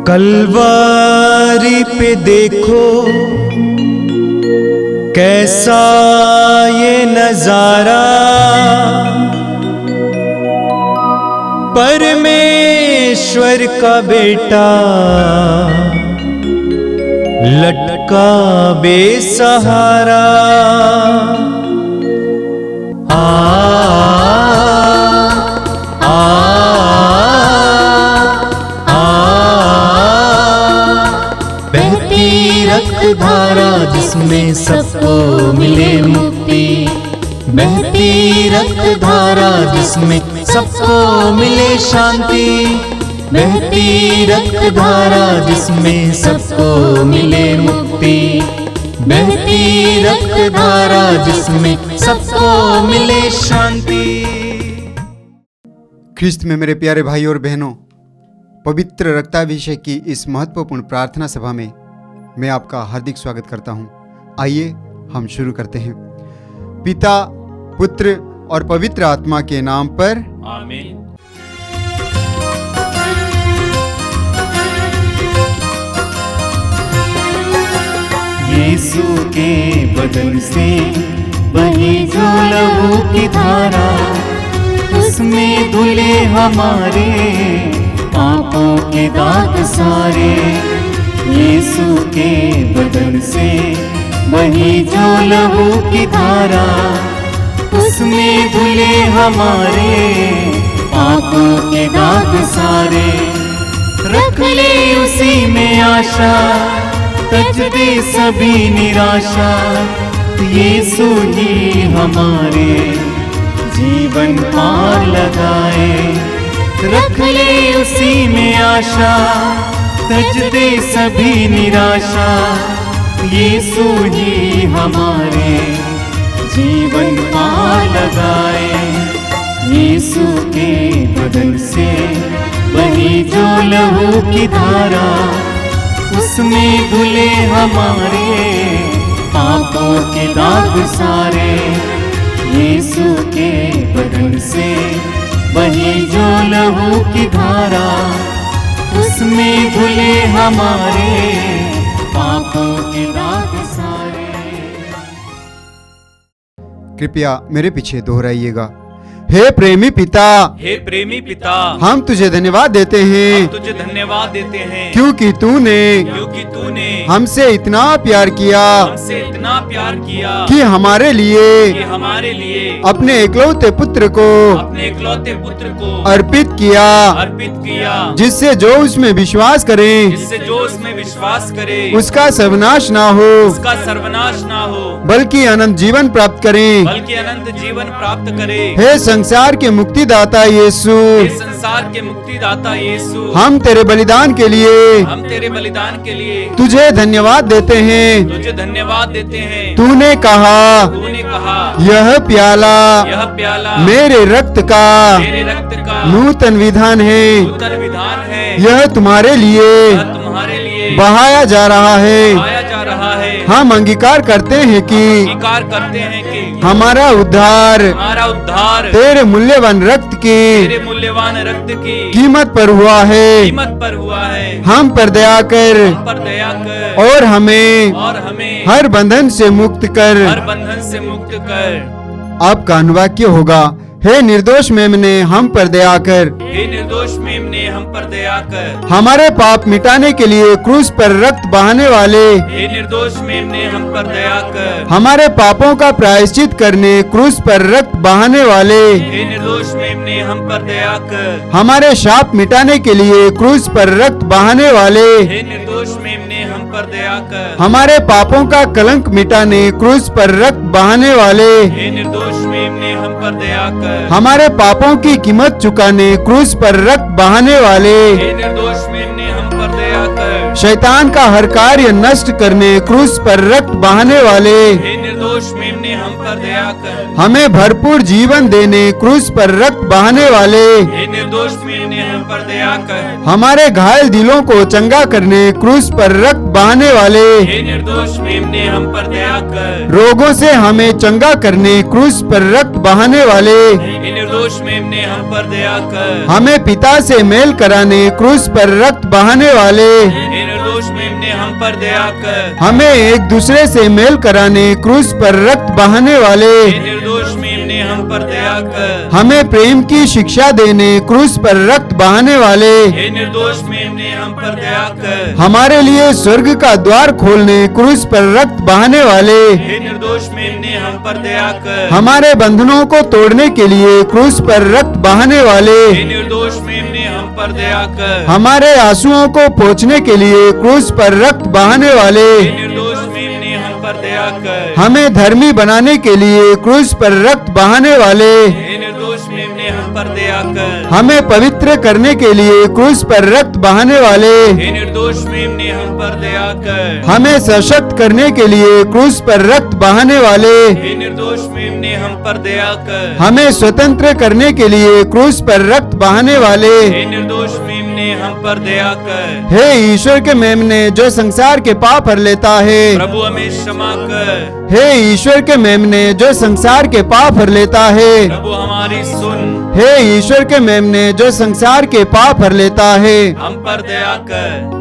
कलवारी पे देखो कैसा ये नजारा, परमेश्वर का बेटा लटका बेसहारा। धारा जिसमें सबको मिले मुक्ति, बहती रक्त धारा जिसमें सबको मिले शांति, बहती रक्त धारा जिसमें सबको मिले मुक्ति, बहती रक्त धारा जिसमें सबको मिले शांति। ख्रिस्त में मेरे प्यारे भाई और बहनों, पवित्र रक्ताभिषेक की इस महत्वपूर्ण प्रार्थना सभा में मैं आपका हार्दिक स्वागत करता हूं। आइए हम शुरू करते हैं। पिता, पुत्र और पवित्र आत्मा के नाम पर आमीन। यीशु के बदन से बही जो लहू की धारा, उसमें धुले हमारे पापों के दाग सारे। यीशु के बदन से बही जो लहू की धारा, उसमें धुले हमारे पापों के दाग सारे। रख ले उसी में आशा, तज दे सभी निराशा, यीशु ही हमारे जीवन पार लगाए। रख ले उसी में आशा, तज दे सभी निराशा, यीशु ही हमारे जीवन पार लगाए। यीशु के बदन से बही जो लहू की धारा, उसमें धुले हमारे पापों के दाग सारे। यीशु के बदन से बही जो लहू की धारा, उसमें धुले हमारे पापों के दाग सारे। कृपया मेरे पीछे दोहराइएगा। हे प्रेमी पिता, हे प्रेमी पिता, हम तुझे धन्यवाद देते हैं, हम तुझे धन्यवाद देते हैं, क्योंकि तूने हमसे इतना प्यार किया, हमसे इतना प्यार किया कि हमारे लिए अपने इकलौते पुत्र को अर्पित किया, जिससे जो उसमें विश्वास करे उसका सर्वनाश ना हो, बल्कि अनंत जीवन प्राप्त करे। हे संसार के मुक्तिदाता यीशु, हम तेरे बलिदान के लिए तुझे धन्यवाद देते हैं। तूने कहा यह प्याला मेरे रक्त का नूतन विधान है, यह तुम्हारे लिए बहाया जा रहा है। हम अंगीकार करते हैं कि हमारा उद्धार तेरे मूल्यवान रक्त की कीमत पर हुआ है। हम पर दया कर और हमें हर बंधन से मुक्त कर। आपका अनुवाक्य होगा, हे निर्दोष मेमने हम पर दया कर। हमारे पाप मिटाने के लिए क्रूस पर रक्त बहाने वाले, हमारे पापों का प्रायश्चित करने क्रूस पर रक्त बहाने वाले, हमारे शाप मिटाने के लिए क्रूस पर रक्त बहाने वाले, हमारे पापों का कलंक मिटाने क्रूस पर रक्त बहाने वाले, हमारे पापों की कीमत चुकाने क्रूस पर रक्त बहाने वाले, शैतान का हर कार्य नष्ट करने क्रूस पर रक्त बहाने वाले, हमें भरपूर जीवन देने क्रूस पर रक्त बहाने वाले, हमारे घायल दिलों को चंगा करने क्रूस पर रक्त बहाने वाले, रोगों से हमें चंगा करने क्रूस पर रक्त बहाने वाले, निर्दोष मेम ने हम पर दया कर। हमें पिता से मेल कराने क्रूस पर रक्त बहाने वाले, हे निर्दोष मेम ने हम पर दया कर। हमें एक दूसरे से मेल कराने क्रूस पर रक्त बहाने वाले, हे निर्दोष मेम ने हम पर दया कर। हमें प्रेम की शिक्षा देने क्रूस पर रक्त बहाने वाले, हे निर्दोष मेम ने हम पर दया कर। हमारे लिए स्वर्ग का द्वार खोलने क्रूस पर रक्त बहाने वाले, हे निर्दोष मेम ने हम पर दया कर। हमारे बंधनों को तोड़ने के लिए क्रूस पर रक्त बहाने वाले, हे निर्दोष मेम ने हम पर दया कर। हमारे आंसुओं को पोंछने के लिए क्रूस पर रक्त बहाने वाले, हे निर्दोष मेम ने हम पर दया कर। हमें धर्मी बनाने के लिए क्रूस पर रक्त बहाने वाले, हे निर्दोष मेम ने हम पर दया कर। हमें पवित्र करने के लिए क्रूस पर रक्त बहाने वाले, हे निर्दोष मेम ने हम पर दया कर। हमें सशक्त करने के लिए क्रूस पर रक्त बहाने वाले, हे निर्दोष मेम ने हम पर दया कर। हमें स्वतंत्र करने के लिए क्रूस पर रक्त बहाने वाले, हे निर्दोष मेम ने हम पर दया कर। हे ईश्वर के मेमने जो संसार के पाप हर लेता है, प्रभु हमें क्षमा कर। हे ईश्वर के मेमने जो संसार के पाप हर लेता है, प्रभु हमारी सुन। हे ईश्वर के मेमने जो संसार के पाप हर लेता है, हम पर दया कर।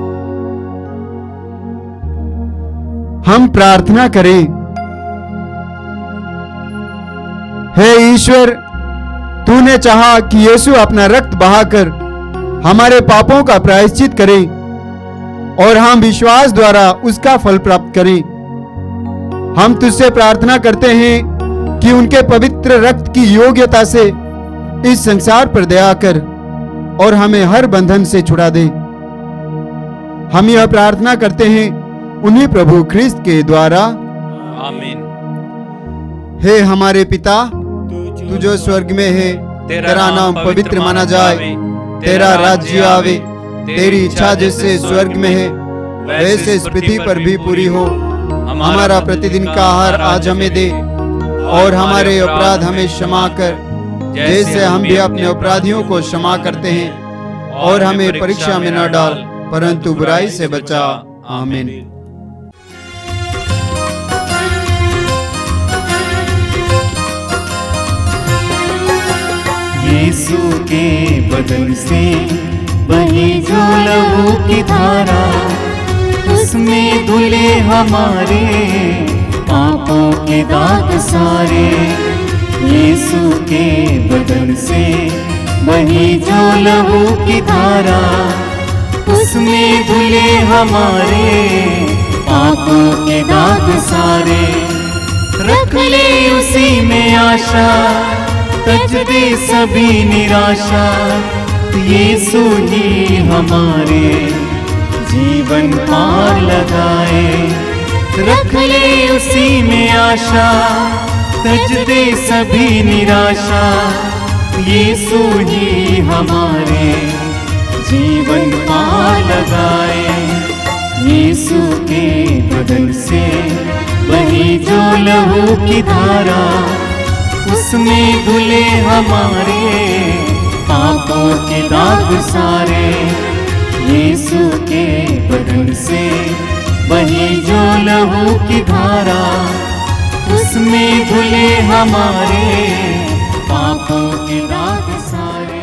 हम प्रार्थना करें। हे ईश्वर, तूने चाहा कि यीशु अपना रक्त बहाकर हमारे पापों का प्रायश्चित करे और हम विश्वास द्वारा उसका फल प्राप्त करें। हम तुझसे प्रार्थना करते हैं कि उनके पवित्र रक्त की योग्यता से इस संसार पर दया कर और हमें हर बंधन से छुड़ा दे। हम यह प्रार्थना करते हैं उन्हीं प्रभु ख्रिस्त के द्वारा, आमीन। हे हमारे पिता, तू जो स्वर्ग में है, तेरा नाम पवित्र माना जाए, तेरा राज्य आवे, तेरी इच्छा जैसे स्वर्ग में है वैसे इस पृथ्वी पर भी पूरी हो। हमारा प्रतिदिन का आहार आज हमें दे और हमारे अपराध हमें क्षमा कर जैसे हम भी अपने अपराधियों को क्षमा करते हैं, और हमें परीक्षा में न डाल परंतु बुराई से बचा। आमीन। यीशु के बदन से बही जो लहू की धारा, उसमें धुले हमारे पापों के दाग सारे। यीशु के बदन से बही जो लहू की धारा, उसमें धुले हमारे पापों के दाग सारे। रख ले उसी में आशा, तज दे सभी निराशा। यीशु ही हमारे जीवन पार लगाए। रख ले उसी में आशा, तज दे सभी निराशा। यीशु ही हमारे जीवन पार लगाए। यीशु के बदन से बही जो लहू की धारा, उसमें धुले हमारे पापों के दाग सारे। यीशु के बदन से बही जो लहू की धारा, उसमें धुले हमारे पापों के दाग सारे।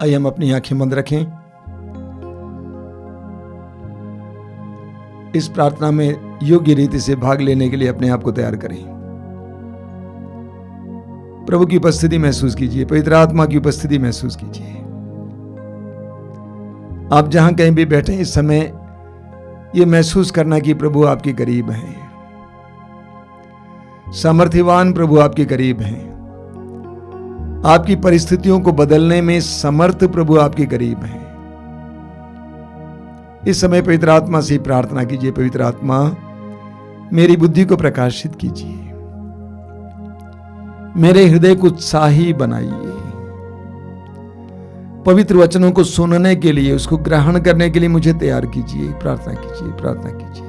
आइए हम अपनी आंखें बंद रखें। इस प्रार्थना में योग्य रीति से भाग लेने के लिए अपने आप को तैयार करें। प्रभु की उपस्थिति महसूस कीजिए, पवित्र आत्मा की उपस्थिति महसूस कीजिए। आप जहां कहीं भी बैठे इस समय ये महसूस करना कि प्रभु आपके करीब हैं। सामर्थ्यवान प्रभु आपके करीब हैं। आपकी परिस्थितियों को बदलने में समर्थ प्रभु आपके करीब हैं। इस समय पवित्र आत्मा से प्रार्थना कीजिए, पवित्र आत्मा मेरी बुद्धि को प्रकाशित कीजिए, मेरे हृदय को उत्साही बनाइए। पवित्र वचनों को सुनने के लिए, उसको ग्रहण करने के लिए मुझे तैयार कीजिए। प्रार्थना कीजिए, प्रार्थना कीजिए।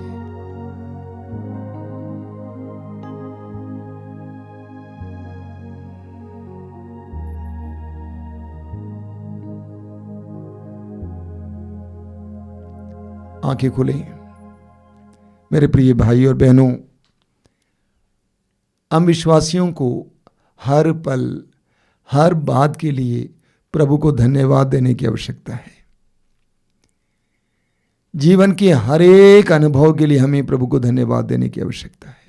आंखें खोलें। मेरे प्रिय भाई और बहनों, हम विश्वासियों को हर पल, हर बात के लिए प्रभु को धन्यवाद देने की आवश्यकता है। जीवन के हर एक अनुभव के लिए हमें प्रभु को धन्यवाद देने की आवश्यकता है।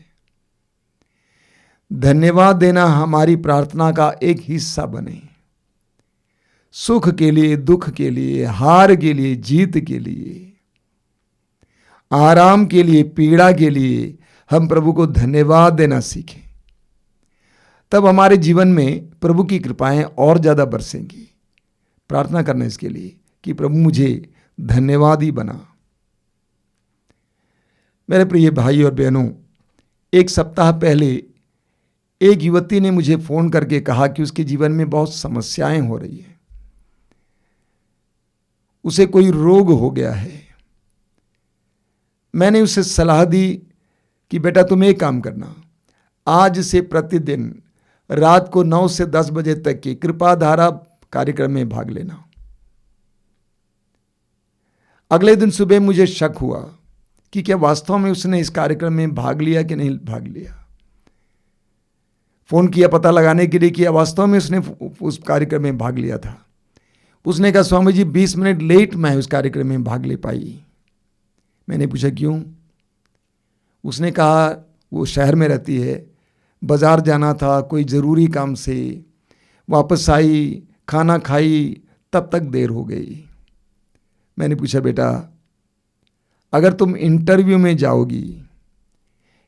धन्यवाद देना हमारी प्रार्थना का एक हिस्सा बने। सुख के लिए, दुख के लिए, हार के लिए, जीत के लिए, आराम के लिए, पीड़ा के लिए हम प्रभु को धन्यवाद देना सीखें। तब हमारे जीवन में प्रभु की कृपाएं और ज्यादा बरसेंगी। प्रार्थना करना इसके लिए कि प्रभु मुझे धन्यवाद ही बना। मेरे प्रिय भाई और बहनों, एक सप्ताह पहले एक युवती ने मुझे फोन करके कहा कि उसके जीवन में बहुत समस्याएं हो रही हैं, उसे कोई रोग हो गया है। मैंने उसे सलाह दी कि बेटा तुम एक काम करना, आज से प्रतिदिन रात को 9 से 10 बजे तक की कृपा धारा कार्यक्रम में भाग लेना। अगले दिन सुबह मुझे शक हुआ कि क्या वास्तव में उसने इस कार्यक्रम में भाग लिया कि नहीं भाग लिया। फोन किया पता लगाने के लिए कि वास्तव में उसने उस कार्यक्रम में भाग लिया था। उसने कहा स्वामी जी 20 मिनट लेट मैं उस कार्यक्रम में भाग ले पाई। मैंने पूछा क्यों? उसने कहा वो शहर में रहती है, बाजार जाना था कोई ज़रूरी काम से, वापस आई, खाना खाई, तब तक देर हो गई। मैंने पूछा बेटा अगर तुम इंटरव्यू में जाओगी,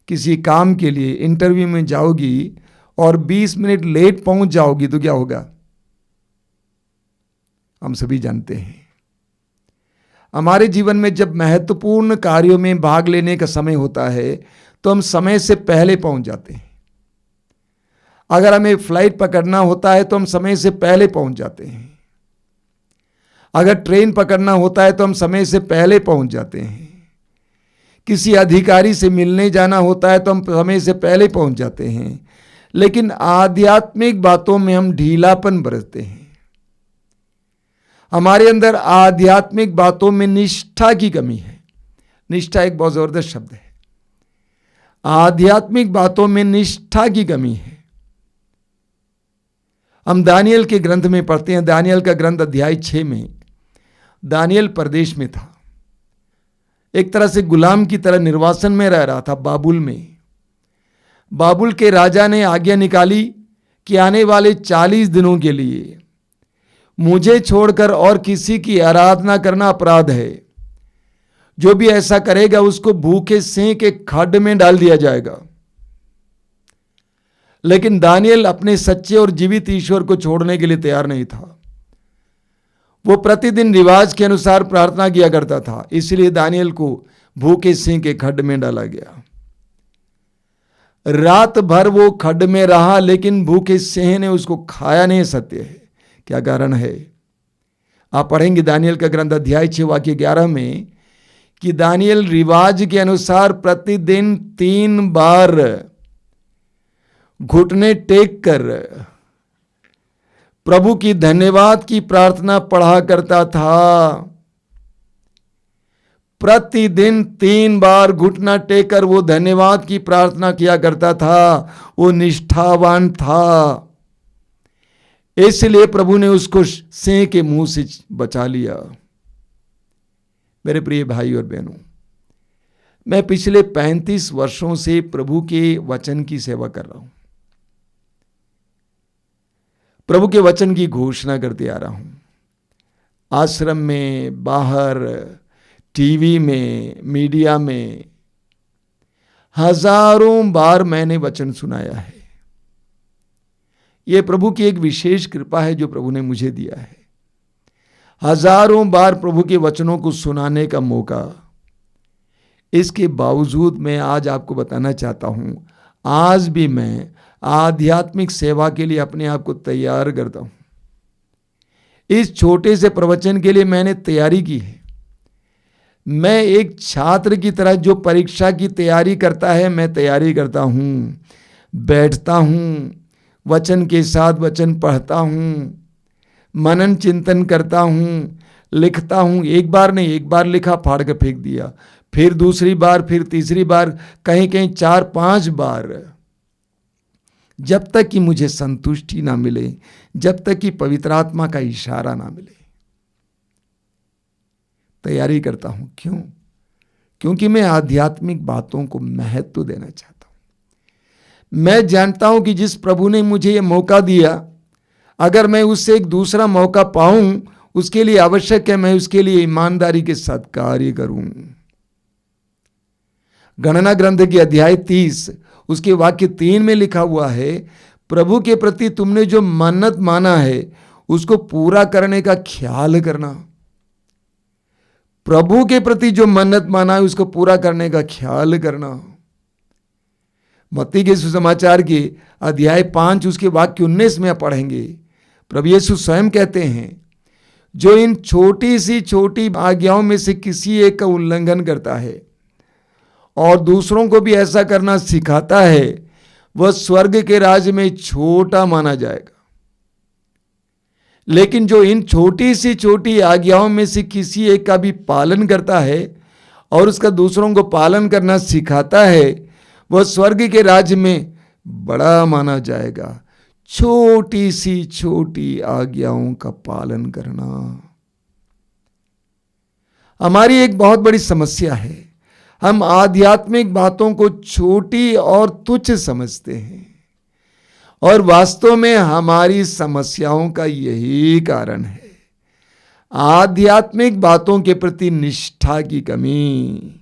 किसी काम के लिए इंटरव्यू में जाओगी और 20 मिनट लेट पहुंच जाओगी तो क्या होगा? हम सभी जानते हैं हमारे जीवन में जब महत्वपूर्ण कार्यों में भाग लेने का समय होता है तो हम समय से पहले पहुंच जाते हैं। अगर हमें फ्लाइट पकड़ना होता है तो हम समय से पहले पहुंच जाते हैं। अगर ट्रेन पकड़ना होता है तो हम समय से पहले पहुंच जाते हैं। किसी अधिकारी से मिलने जाना होता है तो हम समय से पहले पहुंच जाते हैं। लेकिन आध्यात्मिक बातों में हम ढीलापन बरतते हैं। हमारे अंदर आध्यात्मिक बातों में निष्ठा की कमी है। निष्ठा एक बहुत जबरदस्त शब्द है। आध्यात्मिक बातों में निष्ठा की कमी है। हम दानियल के ग्रंथ में पढ़ते हैं, दानियल का ग्रंथ अध्याय 6 में दानियल परदेश में था, एक तरह से गुलाम की तरह निर्वासन में रह रहा था बाबुल में। बाबुल के राजा ने आज्ञा निकाली कि आने वाले 40 दिनों के लिए मुझे छोड़कर और किसी की आराधना करना अपराध है। जो भी ऐसा करेगा उसको भूखे सिंह के खड्ड में डाल दिया जाएगा। लेकिन दानियल अपने सच्चे और जीवित ईश्वर को छोड़ने के लिए तैयार नहीं था। वो प्रतिदिन रिवाज के अनुसार प्रार्थना किया करता था, इसलिए दानियल को भूखे सिंह के खड्ड में डाला गया। रात भर वो खड्ड में रहा लेकिन भूखे सिंह ने उसको खाया नहीं। सत्य है, क्या कारण है? आप पढ़ेंगे दानियल का ग्रंथ अध्याय 6 वाक्य 11 में कि दानियल रिवाज के अनुसार प्रतिदिन 3 बार घुटने टेक कर प्रभु की धन्यवाद की प्रार्थना पढ़ा करता था। प्रतिदिन 3 बार घुटना टेकर वो धन्यवाद की प्रार्थना किया करता था। वो निष्ठावान था, इसलिए प्रभु ने उसको सिंह के मुंह से बचा लिया। मेरे प्रिय भाई और बहनों, मैं पिछले 35 वर्षों से प्रभु के वचन की सेवा कर रहा हूं। प्रभु के वचन की घोषणा करते आ रहा हूं। आश्रम में, बाहर, टीवी में, मीडिया में हजारों बार मैंने वचन सुनाया है। यह प्रभु की एक विशेष कृपा है जो प्रभु ने मुझे दिया है। हजारों बार प्रभु के वचनों को सुनाने का मौका। इसके बावजूद मैं आज आपको बताना चाहता हूं, आज भी मैं आध्यात्मिक सेवा के लिए अपने आप को तैयार करता हूं। इस छोटे से प्रवचन के लिए मैंने तैयारी की है। मैं एक छात्र की तरह जो परीक्षा की तैयारी करता है, मैं तैयारी करता हूं, बैठता हूं, वचन के साथ वचन पढ़ता हूं, मनन चिंतन करता हूं, लिखता हूं। एक बार नहीं, एक बार लिखा फाड़ कर फेंक दिया, फिर दूसरी बार, फिर तीसरी बार, कहीं कहीं 4-5 बार जब तक कि मुझे संतुष्टि ना मिले, जब तक कि पवित्र आत्मा का इशारा ना मिले। तैयारी करता हूं। क्यों? क्योंकि मैं आध्यात्मिक बातों को महत्व देना चाहता हूं। मैं जानता हूं कि जिस प्रभु ने मुझे यह मौका दिया, अगर मैं उससे एक दूसरा मौका पाऊं, उसके लिए आवश्यक है मैं उसके लिए ईमानदारी के साथ कार्य करूं। गणना ग्रंथ के अध्याय 30 उसके वाक्य 3 में लिखा हुआ है, प्रभु के प्रति तुमने जो मन्नत माना है उसको पूरा करने का ख्याल करना। प्रभु के प्रति जो मन्नत माना है उसको पूरा करने का ख्याल करना। मत्ती के सुसमाचार के अध्याय 5 उसके वाक्य 19 में पढ़ेंगे। प्रभु यीशु स्वयं कहते हैं, जो इन छोटी सी छोटी आज्ञाओं में से किसी एक का उल्लंघन करता है और दूसरों को भी ऐसा करना सिखाता है, वह स्वर्ग के राज्य में छोटा माना जाएगा। लेकिन जो इन छोटी सी छोटी आज्ञाओं में से किसी एक का भी पालन करता है और उसका दूसरों को पालन करना सिखाता है, वह स्वर्ग के राज्य में बड़ा माना जाएगा। छोटी सी छोटी आज्ञाओं का पालन करना हमारी एक बहुत बड़ी समस्या है। हम आध्यात्मिक बातों को छोटी और तुच्छ समझते हैं और वास्तव में हमारी समस्याओं का यही कारण है, आध्यात्मिक बातों के प्रति निष्ठा की कमी।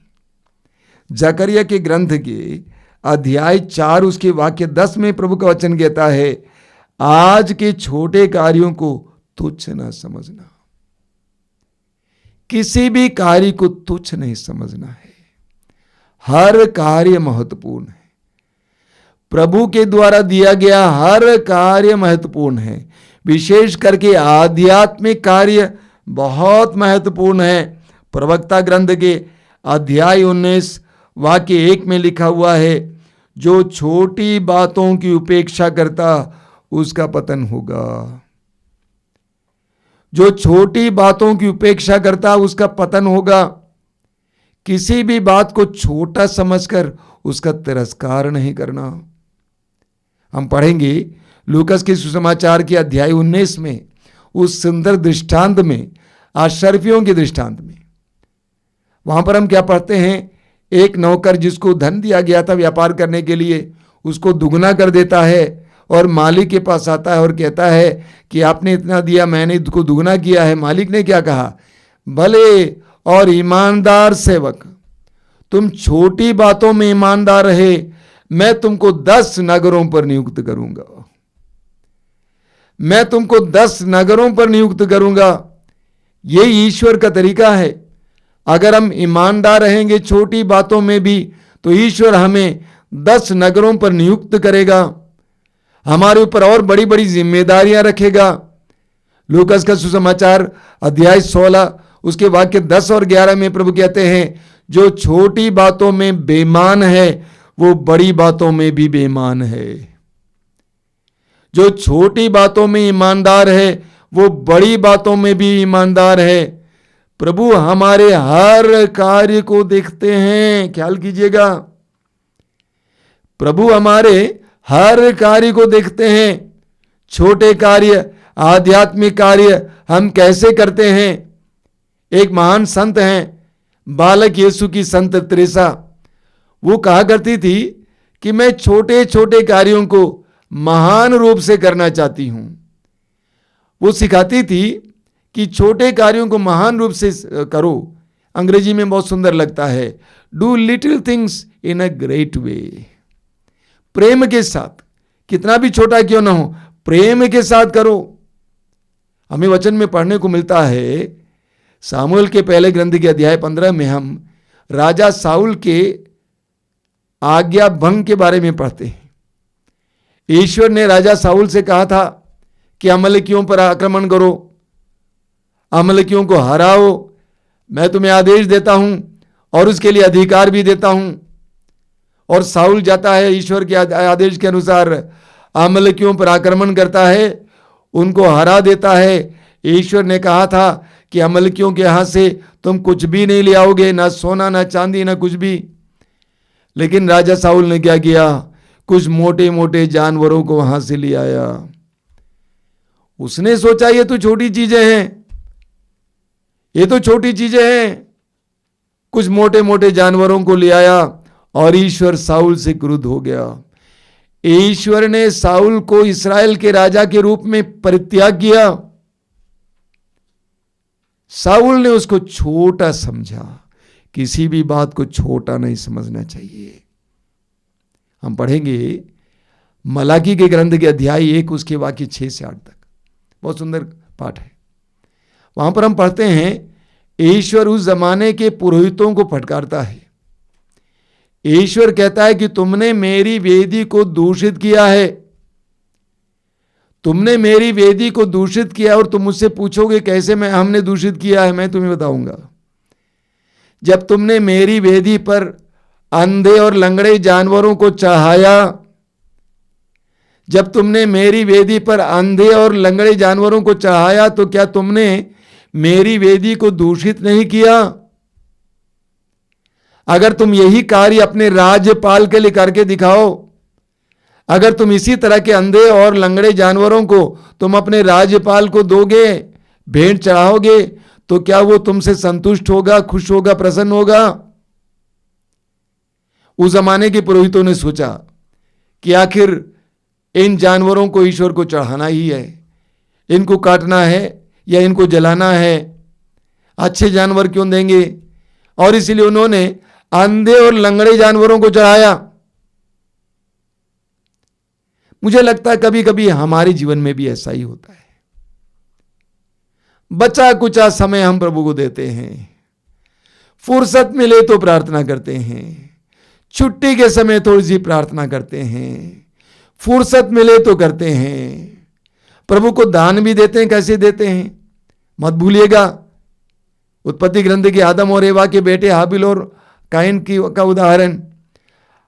जकरिया के ग्रंथ के अध्याय 4 उसके वाक्य 10 में प्रभु का वचन कहता है, आज के छोटे कार्यों को तुच्छ न समझना। किसी भी कार्य को तुच्छ नहीं समझना है, हर कार्य महत्वपूर्ण है। प्रभु के द्वारा दिया गया हर कार्य महत्वपूर्ण है। विशेष करके आध्यात्मिक कार्य बहुत महत्वपूर्ण है। प्रवक्ता ग्रंथ के अध्याय 19 वाक्य 1 में लिखा हुआ है, जो छोटी बातों की उपेक्षा करता उसका पतन होगा। जो छोटी बातों की उपेक्षा करता उसका पतन होगा। किसी भी बात को छोटा समझकर उसका तिरस्कार नहीं करना। हम पढ़ेंगे लूकस के सुसमाचार के अध्याय 19 में, उस सुंदर दृष्टांत में, आश्चर्यों के दृष्टांत में। वहां पर हम क्या पढ़ते हैं, एक नौकर जिसको धन दिया गया था व्यापार करने के लिए, उसको दुगना कर देता है और मालिक के पास आता है और कहता है कि आपने इतना दिया, मैंने इसको दुगना किया है। मालिक ने क्या कहा, भले और ईमानदार सेवक, तुम छोटी बातों में ईमानदार रहे, मैं तुमको 10 नगरों पर नियुक्त करूंगा। मैं तुमको 10 नगरों पर नियुक्त करूंगा। ये ईश्वर का तरीका है। अगर हम ईमानदार रहेंगे छोटी बातों में भी, तो ईश्वर हमें 10 नगरों पर नियुक्त करेगा, हमारे ऊपर और बड़ी बड़ी जिम्मेदारियां रखेगा। लूकस का सुसमाचार अध्याय 16 उसके वाक्य 10 और 11 में प्रभु कहते हैं, जो छोटी बातों में बेईमान है वो बड़ी बातों में भी बेईमान है। जो छोटी बातों में ईमानदार है वो बड़ी बातों में भी ईमानदार है। प्रभु हमारे हर कार्य को देखते हैं। ख्याल कीजिएगा, प्रभु हमारे हर कार्य को देखते हैं। छोटे कार्य, आध्यात्मिक कार्य हम कैसे करते हैं। एक महान संत हैं, बालक यीशु की संत त्रेसा। वो कहा करती थी कि मैं छोटे छोटे कार्यों को महान रूप से करना चाहती हूं। वो सिखाती थी कि छोटे कार्यों को महान रूप से करो। अंग्रेजी में बहुत सुंदर लगता है, do little things in a great way. प्रेम के साथ, कितना भी छोटा क्यों ना हो, प्रेम के साथ करो। हमें वचन में पढ़ने को मिलता है, सामुएल के पहले ग्रंथ के अध्याय 15 में हम राजा साउल के आज्ञा भंग के बारे में पढ़ते हैं। ईश्वर ने राजा साउल से कहा था कि अमलेकियों पर आक्रमण करो, अमलेकियों को हराओ, मैं तुम्हें आदेश देता हूं और उसके लिए अधिकार भी देता हूं। और साउल जाता है, ईश्वर के आदेश के अनुसार अमलेकियों पर आक्रमण करता है, उनको हरा देता है। ईश्वर ने कहा था कि अमलेकियों के यहां से तुम कुछ भी नहीं ले आओगे, ना सोना ना चांदी ना कुछ भी। लेकिन राजा साउल ने क्या किया, कुछ मोटे मोटे जानवरों को वहां से ले आया। उसने सोचा ये तो छोटी चीजें हैं, ये तो छोटी चीजें हैं। कुछ मोटे मोटे जानवरों को ले आया और ईश्वर साउल से क्रुद्ध हो गया। ईश्वर ने साउल को इस्राएल के राजा के रूप में परित्याग किया। साउल ने उसको छोटा समझा। किसी भी बात को छोटा नहीं समझना चाहिए। हम पढ़ेंगे मलाकी के ग्रंथ के अध्याय 1 उसके वाक्य 6 से 8 तक। बहुत सुंदर पाठ है। वहां पर हम पढ़ते हैं, ईश्वर उस जमाने के पुरोहितों को फटकारता है। ईश्वर कहता है कि तुमने मेरी वेदी को दूषित किया है, तुमने मेरी वेदी को दूषित किया। और तुम मुझसे पूछोगे कैसे हमने दूषित किया है, मैं तुम्हें बताऊंगा। जब तुमने मेरी वेदी पर अंधे और लंगड़े जानवरों को चढ़ाया, जब तुमने मेरी वेदी पर अंधे और लंगड़े जानवरों को चढ़ाया, तो क्या तुमने मेरी वेदी को दूषित नहीं किया? अगर तुम यही कार्य अपने राज्यपाल के लिए करके दिखाओ, अगर तुम इसी तरह के अंधे और लंगड़े जानवरों को तुम अपने राज्यपाल को दोगे, भेंट चढ़ाओगे, तो क्या वो तुमसे संतुष्ट होगा, खुश होगा, प्रसन्न होगा? उस जमाने के पुरोहितों ने सोचा कि आखिर इन जानवरों को ईश्वर को चढ़ाना ही है, इनको काटना है या इनको जलाना है, अच्छे जानवर क्यों देंगे? और इसलिए उन्होंने अंधे और लंगड़े जानवरों को चढ़ाया। मुझे लगता है कभी कभी हमारे जीवन में भी ऐसा ही होता है। बचा कुचा समय हम प्रभु को देते हैं, फुर्सत मिले तो प्रार्थना करते हैं, छुट्टी के समय थोड़ी सी प्रार्थना करते हैं, फुर्सत मिले तो करते हैं, प्रभु को दान भी देते हैं। कैसे देते हैं मत भूलिएगा। उत्पत्ति ग्रंथ के आदम और एवा के बेटे हाबिल और काइन का उदाहरण,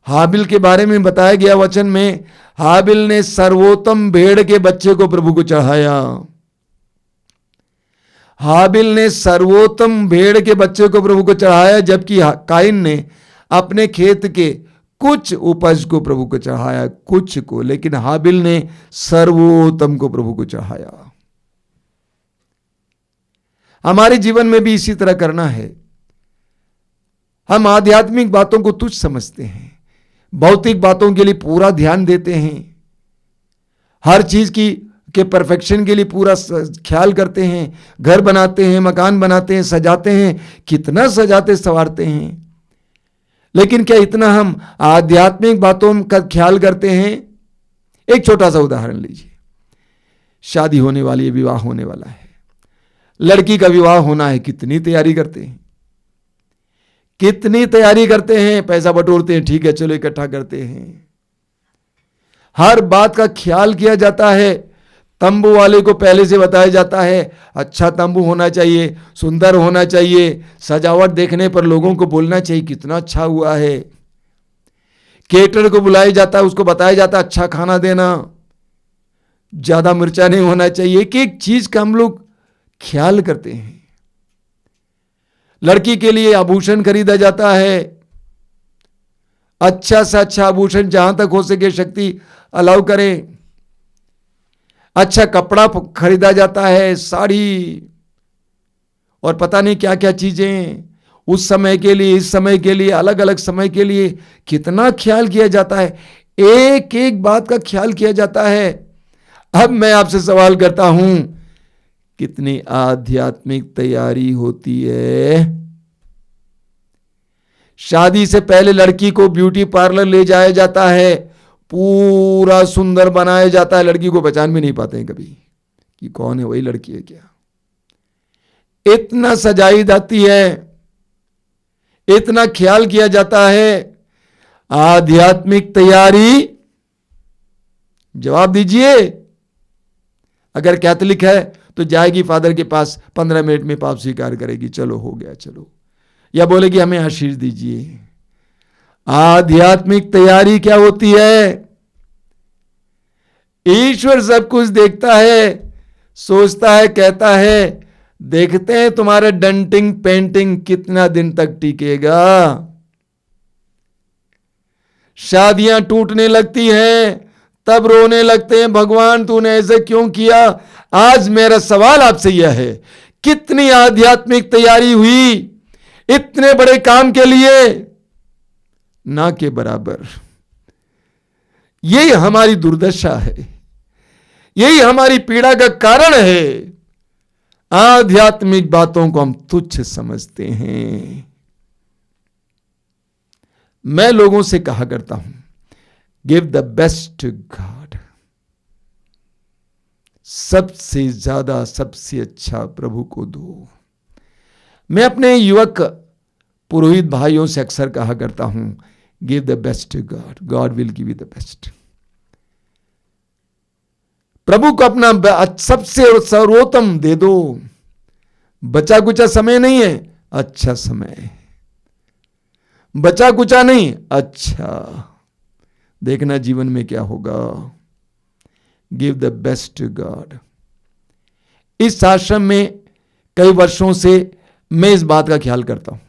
हाबिल के बारे में बताया गया वचन में, हाबिल ने सर्वोत्तम भेड़ के बच्चे को प्रभु को चढ़ाया। हाबिल ने सर्वोत्तम भेड़ के बच्चे को प्रभु को चढ़ाया, जबकि काइन ने अपने खेत के कुछ उपज को प्रभु को चढ़ाया, कुछ को, लेकिन हाबिल ने सर्वोत्तम को प्रभु को चढ़ाया। हमारे जीवन में भी इसी तरह करना है। हम आध्यात्मिक बातों को तुच्छ समझते हैं, भौतिक बातों के लिए पूरा ध्यान देते हैं, हर चीज के परफेक्शन के लिए पूरा ख्याल करते हैं, घर बनाते हैं, मकान बनाते हैं, सजाते हैं, कितना सजाते संवारते हैं, लेकिन क्या इतना हम आध्यात्मिक बातों का ख्याल करते हैं? एक छोटा सा उदाहरण लीजिए। शादी होने वाली है, विवाह होने वाला है, लड़की का विवाह होना है, कितनी तैयारी करते हैं, कितनी तैयारी करते हैं, पैसा बटोरते हैं, ठीक है चलो इकट्ठा करते हैं, हर बात का ख्याल किया जाता है। तंबू वाले को पहले से बताया जाता है अच्छा तंबू होना चाहिए, सुंदर होना चाहिए, सजावट देखने पर लोगों को बोलना चाहिए कितना अच्छा हुआ है। केटर को बुलाया जाता है, उसको बताया जाता है अच्छा खाना देना, ज्यादा मिर्चा नहीं होना चाहिए। एक एक चीज का हम लोग ख्याल करते हैं। लड़की के लिए आभूषण खरीदा जाता है, अच्छा से अच्छा आभूषण, जहां तक हो सके शक्ति अलाउ करें। अच्छा कपड़ा खरीदा जाता है, साड़ी और पता नहीं क्या क्या चीजें, उस समय के लिए, इस समय के लिए, अलग अलग समय के लिए कितना ख्याल किया जाता है, एक एक बात का ख्याल किया जाता है। अब मैं आपसे सवाल करता हूं, कितनी आध्यात्मिक तैयारी होती है? शादी से पहले लड़की को ब्यूटी पार्लर ले जाया जाता है, पूरा सुंदर बनाया जाता है, लड़की को पहचान भी नहीं पाते हैं कभी कि कौन है, वही लड़की है क्या। इतना सजाई जाती है, इतना ख्याल किया जाता है। आध्यात्मिक तैयारी, जवाब दीजिए। अगर कैथोलिक है तो जाएगी फादर के पास, 15 मिनट में पाप स्वीकार करेगी, चलो हो गया चलो, या बोलेगी हमें आशीष दीजिए। आध्यात्मिक तैयारी क्या होती है? ईश्वर सब कुछ देखता है, सोचता है, कहता है देखते हैं तुम्हारा डंटिंग पेंटिंग कितना दिन तक टिकेगा। शादियां टूटने लगती हैं, तब रोने लगते हैं, भगवान तूने ऐसे क्यों किया। आज मेरा सवाल आपसे यह है, कितनी आध्यात्मिक तैयारी हुई इतने बड़े काम के लिए? ना के बराबर। यही हमारी दुर्दशा है, यही हमारी पीड़ा का कारण है। आध्यात्मिक बातों को हम तुच्छ समझते हैं। मैं लोगों से कहा करता हूं, give the best to God. सबसे ज्यादा, सबसे अच्छा प्रभु को दो। मैं अपने युवक पुरोहित भाइयों से अक्सर कहा करता हूं, give the best to God, God will give you the best. प्रभु को अपना सबसे सर्वोत्तम दे दो। बचा कुचा समय नहीं है, अच्छा समय। बचा कुचा नहीं, अच्छा। देखना जीवन में क्या होगा। Give the best to God. इस आश्रम में कई वर्षों से मैं इस बात का ख्याल करता हूं,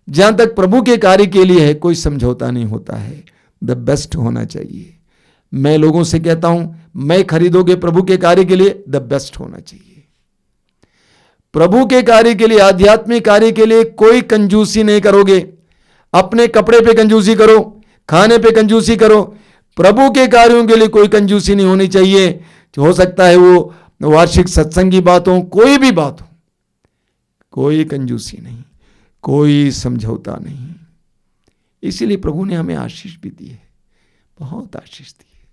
जहां तक प्रभु के कार्य के लिए है कोई समझौता नहीं होता है, द बेस्ट होना चाहिए। मैं लोगों से कहता हूं, मैं खरीदोगे प्रभु के कार्य के लिए, द बेस्ट होना चाहिए। प्रभु के कार्य के लिए, आध्यात्मिक कार्य के लिए कोई कंजूसी नहीं करोगे। अपने कपड़े पे कंजूसी करो, खाने पे कंजूसी करो, प्रभु के कार्यों के लिए कोई कंजूसी नहीं होनी चाहिए। हो सकता है वो वार्षिक सत्संग की बात हो, कोई भी बात हो, कोई कंजूसी नहीं, कोई समझौता नहीं। इसीलिए प्रभु ने हमें आशीष भी दी है, बहुत आशीष दी है,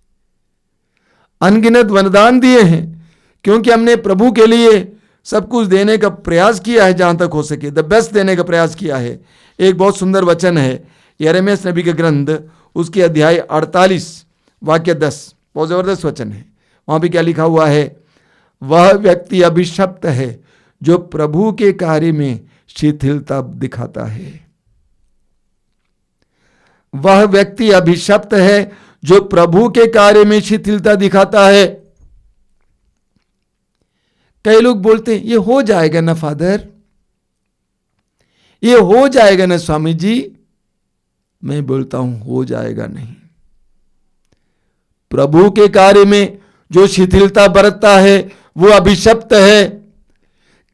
अनगिनत वरदान दिए हैं, क्योंकि हमने प्रभु के लिए सब कुछ देने का प्रयास किया है, जहां तक हो सके द बेस्ट देने का प्रयास किया है। एक बहुत सुंदर वचन है यिर्मयाह नबी का ग्रंथ, उसके अध्याय 48 वाक्य 10, बहुत जबरदस्त वचन है। वहां भी क्या लिखा हुआ है, वह व्यक्ति अभिशप्त है जो प्रभु के कार्य में शिथिलता दिखाता है। वह व्यक्ति अभिशप्त है जो प्रभु के कार्य में शिथिलता दिखाता है। कई लोग बोलते हैं, ये हो जाएगा ना फादर, ये हो जाएगा ना स्वामी जी। मैं बोलता हूं, हो जाएगा नहीं। प्रभु के कार्य में जो शिथिलता बरतता है वो अभिशप्त है।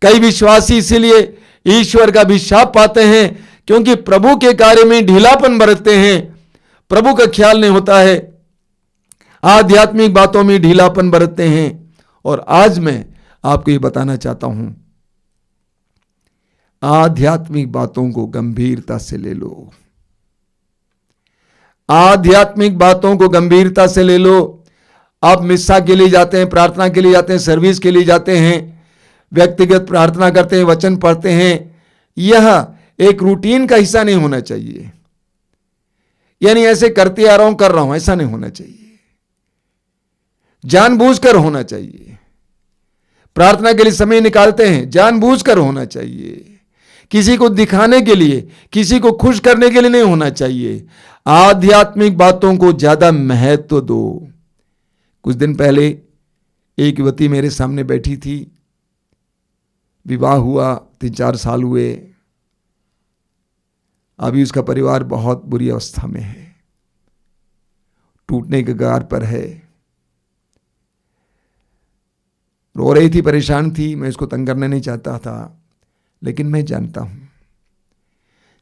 कई विश्वासी इसीलिए ईश्वर का अभिशाप पाते हैं, क्योंकि प्रभु के कार्य में ढीलापन बरतते हैं, प्रभु का ख्याल नहीं होता है, आध्यात्मिक बातों में ढीलापन बरतते हैं। और आज मैं आपको ये बताना चाहता हूं, आध्यात्मिक बातों को गंभीरता से ले लो। आध्यात्मिक बातों को गंभीरता से ले लो। आप मिस्सा के लिए जाते हैं, प्रार्थना के लिए जाते हैं, सर्विस के लिए जाते हैं, व्यक्तिगत प्रार्थना करते हैं, वचन पढ़ते हैं। यह एक रूटीन का हिस्सा नहीं होना चाहिए, यानी ऐसे करते आ रहा हूं, कर रहा हूं, ऐसा नहीं होना चाहिए। जानबूझकर होना चाहिए। प्रार्थना के लिए समय निकालते हैं, जानबूझकर होना चाहिए। किसी को दिखाने के लिए, किसी को खुश करने के लिए नहीं होना चाहिए। आध्यात्मिक बातों को ज्यादा महत्व दो। कुछ दिन पहले एक युवती मेरे सामने बैठी थी, विवाह हुआ, 3-4 साल हुए, अभी उसका परिवार बहुत बुरी अवस्था में है, टूटने के कगार पर है, रो रही थी, परेशान थी। मैं इसको तंग करना नहीं चाहता था, लेकिन मैं जानता हूं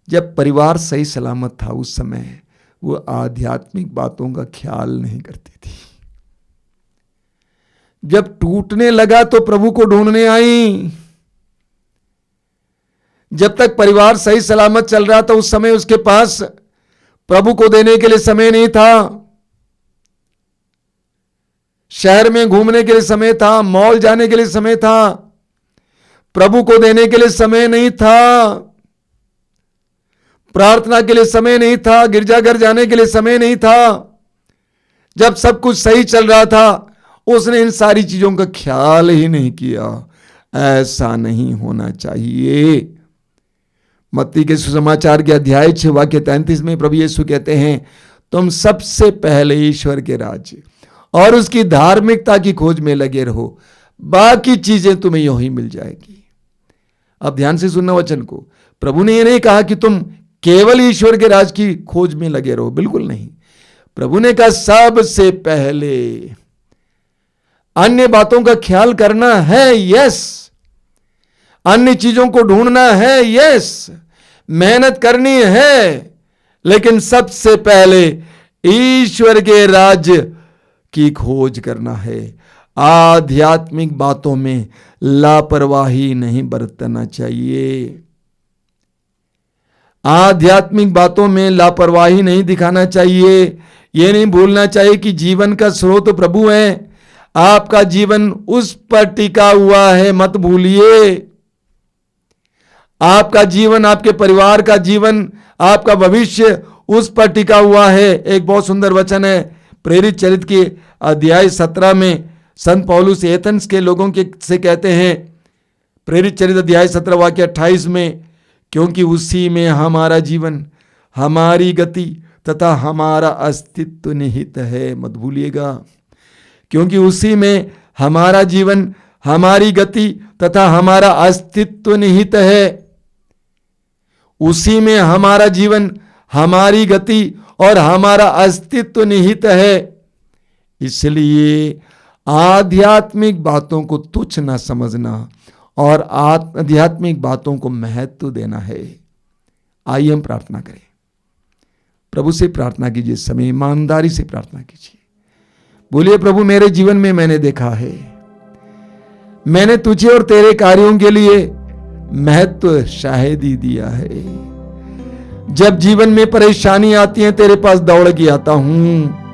जब परिवार सही सलामत था उस समय वो आध्यात्मिक बातों का ख्याल नहीं करती थी। जब टूटने लगा तो प्रभु को ढूंढने आई। जब तक परिवार सही सलामत चल रहा था उस समय उसके पास प्रभु को देने के लिए समय नहीं था। शहर में घूमने के लिए समय था, मॉल जाने के लिए समय था, प्रभु को देने के लिए समय नहीं था, प्रार्थना के लिए समय नहीं था, गिरजाघर जाने के लिए समय नहीं था। जब सब कुछ सही चल रहा था उसने इन सारी चीजों का ख्याल ही नहीं किया। ऐसा नहीं होना चाहिए। मत्ती के सुसमाचार के अध्याय 6 वाक्य 33 में प्रभु यीशु कहते हैं, तुम सबसे पहले ईश्वर के राज्य और उसकी धार्मिकता की खोज में लगे रहो, बाकी चीजें तुम्हें यूं ही मिल जाएगी। अब ध्यान से सुनना वचन को। प्रभु ने यह नहीं कहा कि तुम केवल ईश्वर के राज की खोज में लगे रहो, बिल्कुल नहीं। प्रभु ने कहा सबसे पहले अन्य बातों का ख्याल करना है, यस, अन्य चीजों को ढूंढना है, यस, मेहनत करनी है, लेकिन सबसे पहले ईश्वर के राज्य की खोज करना है। आध्यात्मिक बातों में लापरवाही नहीं बरतना चाहिए। आध्यात्मिक बातों में लापरवाही नहीं दिखाना चाहिए। यह नहीं भूलना चाहिए कि जीवन का स्रोत प्रभु है। आपका जीवन उस पर टिका हुआ है, मत भूलिए। आपका जीवन, आपके परिवार का जीवन, आपका भविष्य उस पर टिका हुआ है। एक बहुत सुंदर वचन है प्रेरित चरित्र के अध्याय 17 में संत पौलुस एथेंस के लोगों के से कहते हैं, प्रेरित चरित्र अध्याय 17 वाक्य 28 में, क्योंकि उसी में हमारा जीवन, हमारी गति तथा हमारा अस्तित्व निहित है। मत भूलिएगा, क्योंकि उसी में हमारा जीवन, हमारी गति तथा हमारा अस्तित्व निहित है। उसी में हमारा जीवन, हमारी गति और हमारा अस्तित्व निहित है। इसलिए आध्यात्मिक बातों को तुच्छ न समझना और आध्यात्मिक बातों को महत्व देना है। आइए हम प्रार्थना करें। प्रभु से प्रार्थना कीजिए, समय ईमानदारी से प्रार्थना कीजिए। बोलिए, प्रभु मेरे जीवन में मैंने देखा है, मैंने तुझे और तेरे कार्यों के लिए महत्व शायद ही दिया है। जब जीवन में परेशानी आती है तेरे पास दौड़ के आता हूं,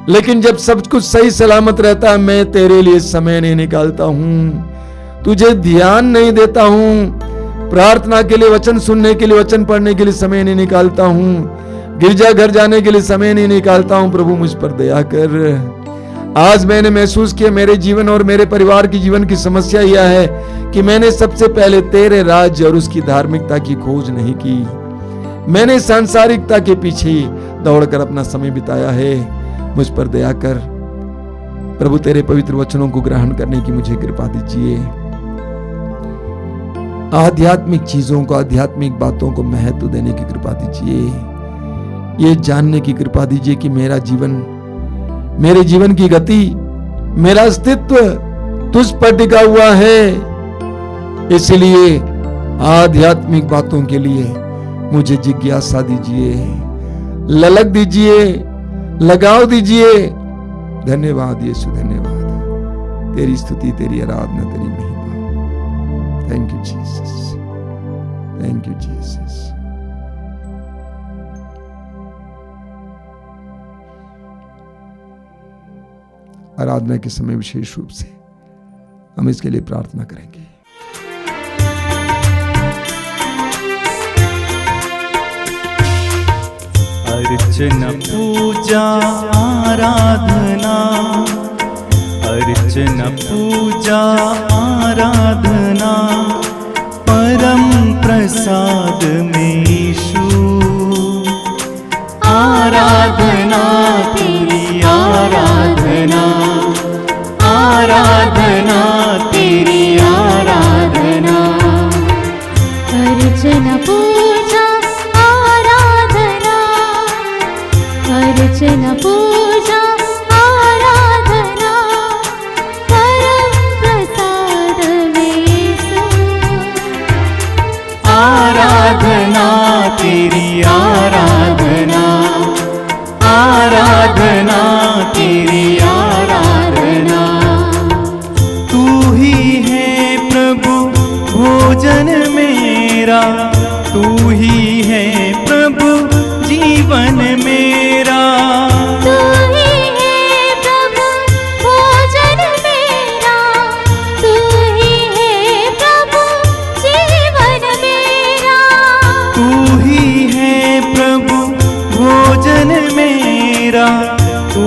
लेकिन जब सब कुछ सही सलामत रहता है मैं तेरे लिए समय नहीं निकालता हूं, तुझे ध्यान नहीं देता हूं, प्रार्थना के लिए, वचन सुनने के लिए, वचन पढ़ने के लिए समय नहीं निकालता हूं, गिरजा घर जाने के लिए समय नहीं निकालता हूं। प्रभु मुझ पर दया कर। आज मैंने महसूस किया मेरे जीवन और मेरे परिवार की जीवन की समस्या यह है कि मैंने सबसे पहले तेरे राज्य और उसकी धार्मिकता की खोज नहीं की। मैंने सांसारिकता के पीछे दौड़कर अपना समय बिताया है। मुझ पर दया कर प्रभु, तेरे पवित्र वचनों को ग्रहण करने की मुझे कृपा दीजिए। आध्यात्मिक चीजों को, आध्यात्मिक बातों को महत्व देने की कृपा दीजिए। ये जानने की कृपा दीजिए कि मेरा जीवन, मेरे जीवन की गति, मेरा अस्तित्व तुझ पर टिका हुआ है। इसलिए आध्यात्मिक बातों के लिए मुझे जिज्ञासा दीजिए, ललक दीजिए, लगाव दीजिए। धन्यवाद यीशु, धन्यवाद। तेरी स्तुति, तेरी आराधना, तेरी महिमा। Thank you Jesus, thank you Jesus. आराधना के समय विशेष रूप से हम इसके लिए प्रार्थना करेंगे। अर्चना पूजा आराधना, अर्चना पूजा आराधना, परम प्रसाद में यीशु। आराधना तेरी आराधना, आराधना तेरी आराधना। अर्चना पूजा आराधना, अर्चना पूजा आराधना, परम प्रसाद में यीशु। आराधना तेरी आराधना, आराधना तेरी आराधना। तू ही है प्रभु भोजन मेरा, तू ही है प्रभु जीवन मेरा। तू ही है प्रभु भोजन मेरा, तू ही है प्रभु जीवन मेरा। तू ही है प्रभु भोजन मेरा, तू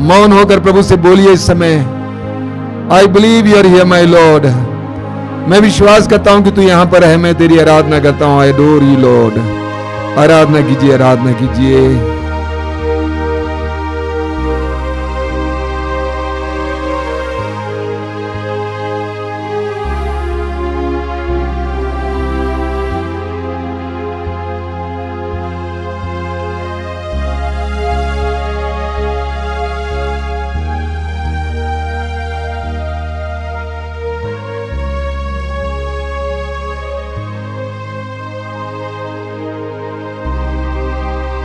मौन होकर प्रभु से बोलिए इस समय, I believe you are here my lord. मैं विश्वास करता हूं कि तू यहां पर है, मैं तेरी आराधना करता हूं। I adore you Lord. आराधना कीजिए, आराधना कीजिए।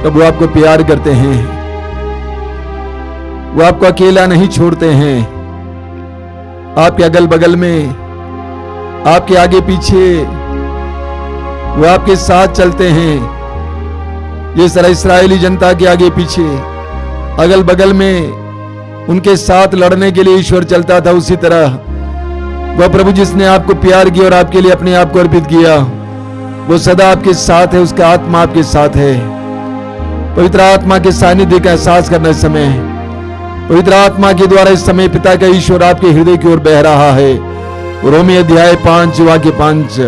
प्रभु आपको प्यार करते हैं, वो आपको अकेला नहीं छोड़ते हैं। आपके अगल बगल में, आपके आगे पीछे वो आपके साथ चलते हैं। ये सारा इस्राएली जनता के आगे पीछे अगल बगल में उनके साथ लड़ने के लिए ईश्वर चलता था, उसी तरह वह प्रभु जिसने आपको प्यार किया और आपके लिए अपने आप को अर्पित किया, वो सदा आपके साथ है। उसका आत्मा आपके साथ है। पवित्र आत्मा के सानिध्य का एहसास करना इस समय, पवित्र आत्मा के द्वारा इस समय पिता का ईश्वर आपके हृदय की ओर बह रहा है। रोमी अध्याय 5 वाक्य 5।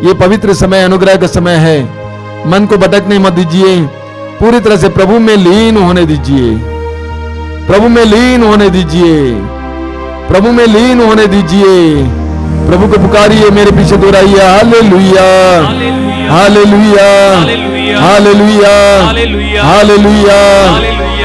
ये पवित्र समय अनुग्रह का समय है। मन को भटकने मत दीजिए, पूरी तरह से प्रभु में लीन होने दीजिए। प्रभु में लीन होने दीजिए, प्रभु में लीन होने दीजिए। प्रभु को पुकारिए, मेरे पीछे दोहराइए, हालेलुया हालेलुया हालेलुया हालेलुया।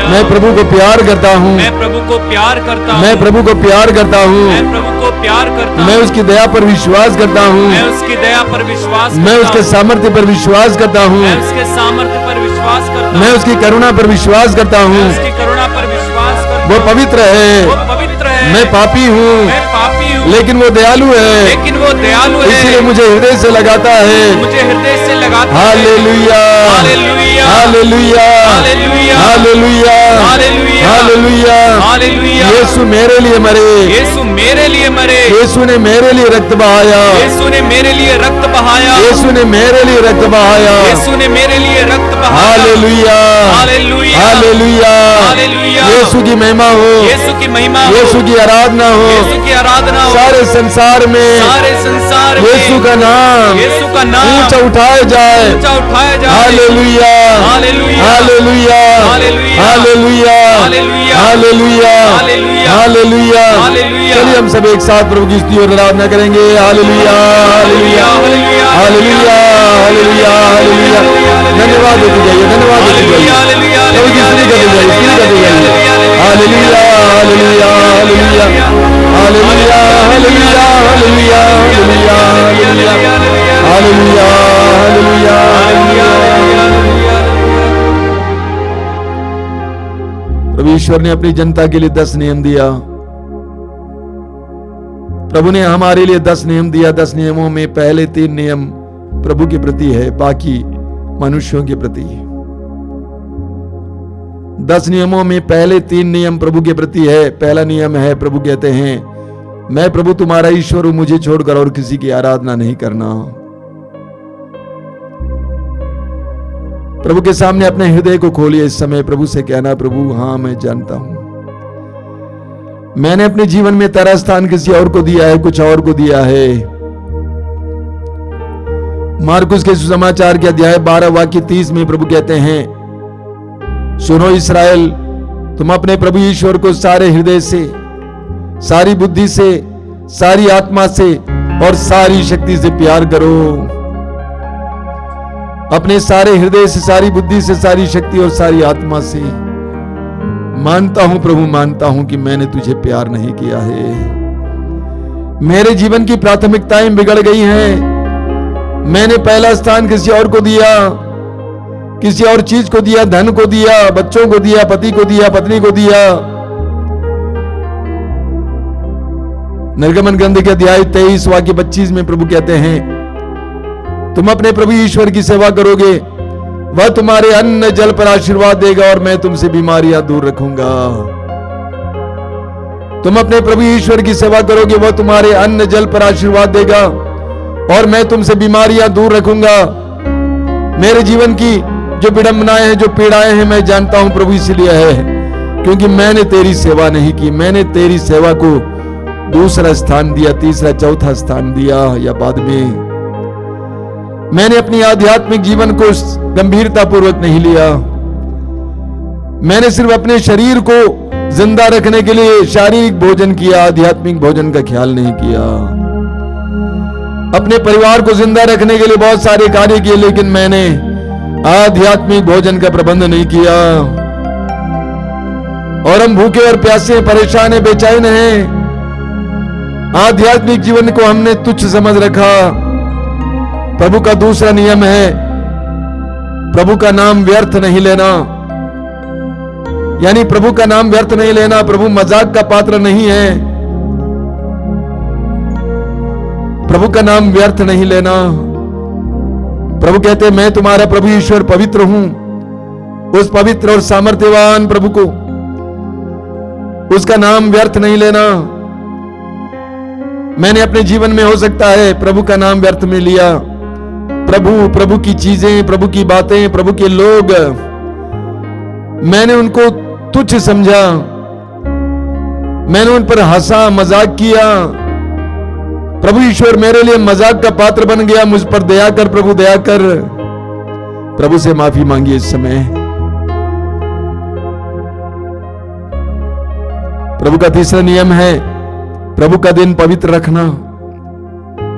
मैं प्रभु को प्यार करता हूँ, मैं प्रभु को प्यार करता हूँ, मैं प्रभु को प्यार करता हूँ, मैं प्रभु को प्यार करता मैं हूँ, उसकी दया पर विश्वास करता हूँ, मैं उसकी दया पर विश्वास मैं करता उसके हूँ, सामर्थ्य पर विश्वास करता हूँ, मैं उसके सामर्थ्य पर विश्वास करता मैं हूँ, उसकी करुणा पर विश्वास करता मैं हूँ। उसकी करुणा पर विश्वास करता वो हूँ। पवित्र है, वो पवित्र है, मैं पापी हूँ, मैं पापी हूँ, लेकिन वो दयालु है, लेकिन वो दयालु है, इसलिए मुझे हृदय से लगाता है। मुझे हृदय से लगाता है। Hallelujah hallelujah hallelujah hallelujah hallelujah hallelujah hallelujah. Hallelujah. Yeshu मेरे लिए मरे, यीशु मेरे लिए मरे, यीशु ने मेरे लिए रक्त बहाया, यीशु ने मेरे लिए रक्त बहाया, यीशु ने मेरे लिए रक्त बहाया। यीशु ने मेरे लिए रक्त बहाया। Hallelujah hallelujah hallelujah. हालेलुया। यीशु की महिमा हो, यीशु की महिमा हो, यीशु की आराधना हो, यीशु की आराधना हो, सारे संसार में सारे संसार में यीशु का नाम यीशु का नाम ऊंचा उठाया जाए। ऊंचा उठाया जाए। Hallelujah hallelujah hallelujah hallelujah hallelujah hallelujah hallelujah hallelujah hallelujah. Hallelujah. चलिए हम सब एक साथ प्रभु की स्तुति और आराधना करेंगे। Hallelujah hallelujah hallelujah hallelujah hallelujah. धन्यवाद देते जाइए, धन्यवाद देते जाइए, प्रभु की स्तुति करते जाइए, स्तुति करते जाइए। Hallelujah hallelujah hallelujah hallelujah hallelujah hallelujah hallelujah hallelujah hallelujah hallelujah. प्रभु ईश्वर ने अपनी जनता के लिए 10 नियम दिया। प्रभु ने हमारे लिए 10 नियम दिया। 10 नियमों में पहले 3 नियम प्रभु के प्रति है, बाकी मनुष्यों के प्रति। 10 नियमों में पहले 3 नियम प्रभु के प्रति है। पहला नियम है, प्रभु कहते हैं, मैं प्रभु तुम्हारा ईश्वर हूं, मुझे छोड़कर और किसी की आराधना नहीं करना। प्रभु के सामने अपने हृदय को खोलिए इस समय। प्रभु से कहना, प्रभु हाँ मैं जानता हूं मैंने अपने जीवन में तेरा स्थान किसी और को दिया है, कुछ और को दिया है। मार्कुस के सुसमाचार के अध्याय 12 वाक्य 30 में प्रभु कहते हैं, सुनो इस्राएल, तुम अपने प्रभु ईश्वर को सारे हृदय से, सारी बुद्धि से, सारी आत्मा से और सारी शक्ति से प्यार करो। अपने सारे हृदय से, सारी बुद्धि से, सारी शक्ति और सारी आत्मा से। मानता हूं प्रभु, मानता हूं कि मैंने तुझे प्यार नहीं किया है। मेरे जीवन की प्राथमिकताएं बिगड़ गई हैं। मैंने पहला स्थान किसी और को दिया, किसी और चीज को दिया, धन को दिया, बच्चों को दिया, पति को दिया, पत्नी को दिया। निर्गमन ग्रंथ के अध्याय 23 वाक्य 25 में प्रभु कहते हैं, तुम अपने प्रभु ईश्वर की सेवा करोगे, वह तुम्हारे अन्न जल पर आशीर्वाद देगा और मैं तुमसे बीमारियां दूर रखूंगा। तुम अपने प्रभु ईश्वर की सेवा करोगे, वह तुम्हारे अन्न जल पर आशीर्वाद देगा और मैं तुमसे बीमारियां दूर रखूंगा। मेरे जीवन की जो विडंबनाएं हैं, जो पीड़ाएं हैं, मैं जानता हूं प्रभु इसलिए है। क्योंकि मैंने तेरी सेवा नहीं की। मैंने तेरी सेवा को दूसरा स्थान दिया, तीसरा चौथा स्थान दिया, या बाद में मैंने अपनी आध्यात्मिक जीवन को गंभीरता पूर्वक नहीं लिया। मैंने सिर्फ अपने शरीर को जिंदा रखने के लिए शारीरिक भोजन किया, आध्यात्मिक भोजन का ख्याल नहीं किया। अपने परिवार को जिंदा रखने के लिए बहुत सारे कार्य किए, लेकिन मैंने आध्यात्मिक भोजन का प्रबंध नहीं किया। और हम भूखे और प्यासे, परेशान हैं, बेचैन हैं। आध्यात्मिक जीवन को हमने तुच्छ समझ रखा। प्रभु का दूसरा नियम है, प्रभु का नाम व्यर्थ नहीं लेना। यानी प्रभु का नाम व्यर्थ नहीं लेना। प्रभु मजाक का पात्र नहीं है। प्रभु का नाम व्यर्थ नहीं लेना। प्रभु कहते हैं, मैं तुम्हारा प्रभु ईश्वर पवित्र हूं। उस पवित्र और सामर्थ्यवान प्रभु को, उसका नाम व्यर्थ नहीं लेना। मैंने अपने जीवन में, हो सकता है, प्रभु का नाम व्यर्थ में लिया। प्रभु की चीजें, प्रभु की बातें, प्रभु के लोग, मैंने उनको तुच्छ समझा। मैंने उन पर हंसा, मजाक किया। प्रभु ईश्वर मेरे लिए मजाक का पात्र बन गया। मुझ पर दया कर प्रभु, दया कर। प्रभु से माफी मांगी इस समय। प्रभु का तीसरा नियम है प्रभु का दिन पवित्र रखना।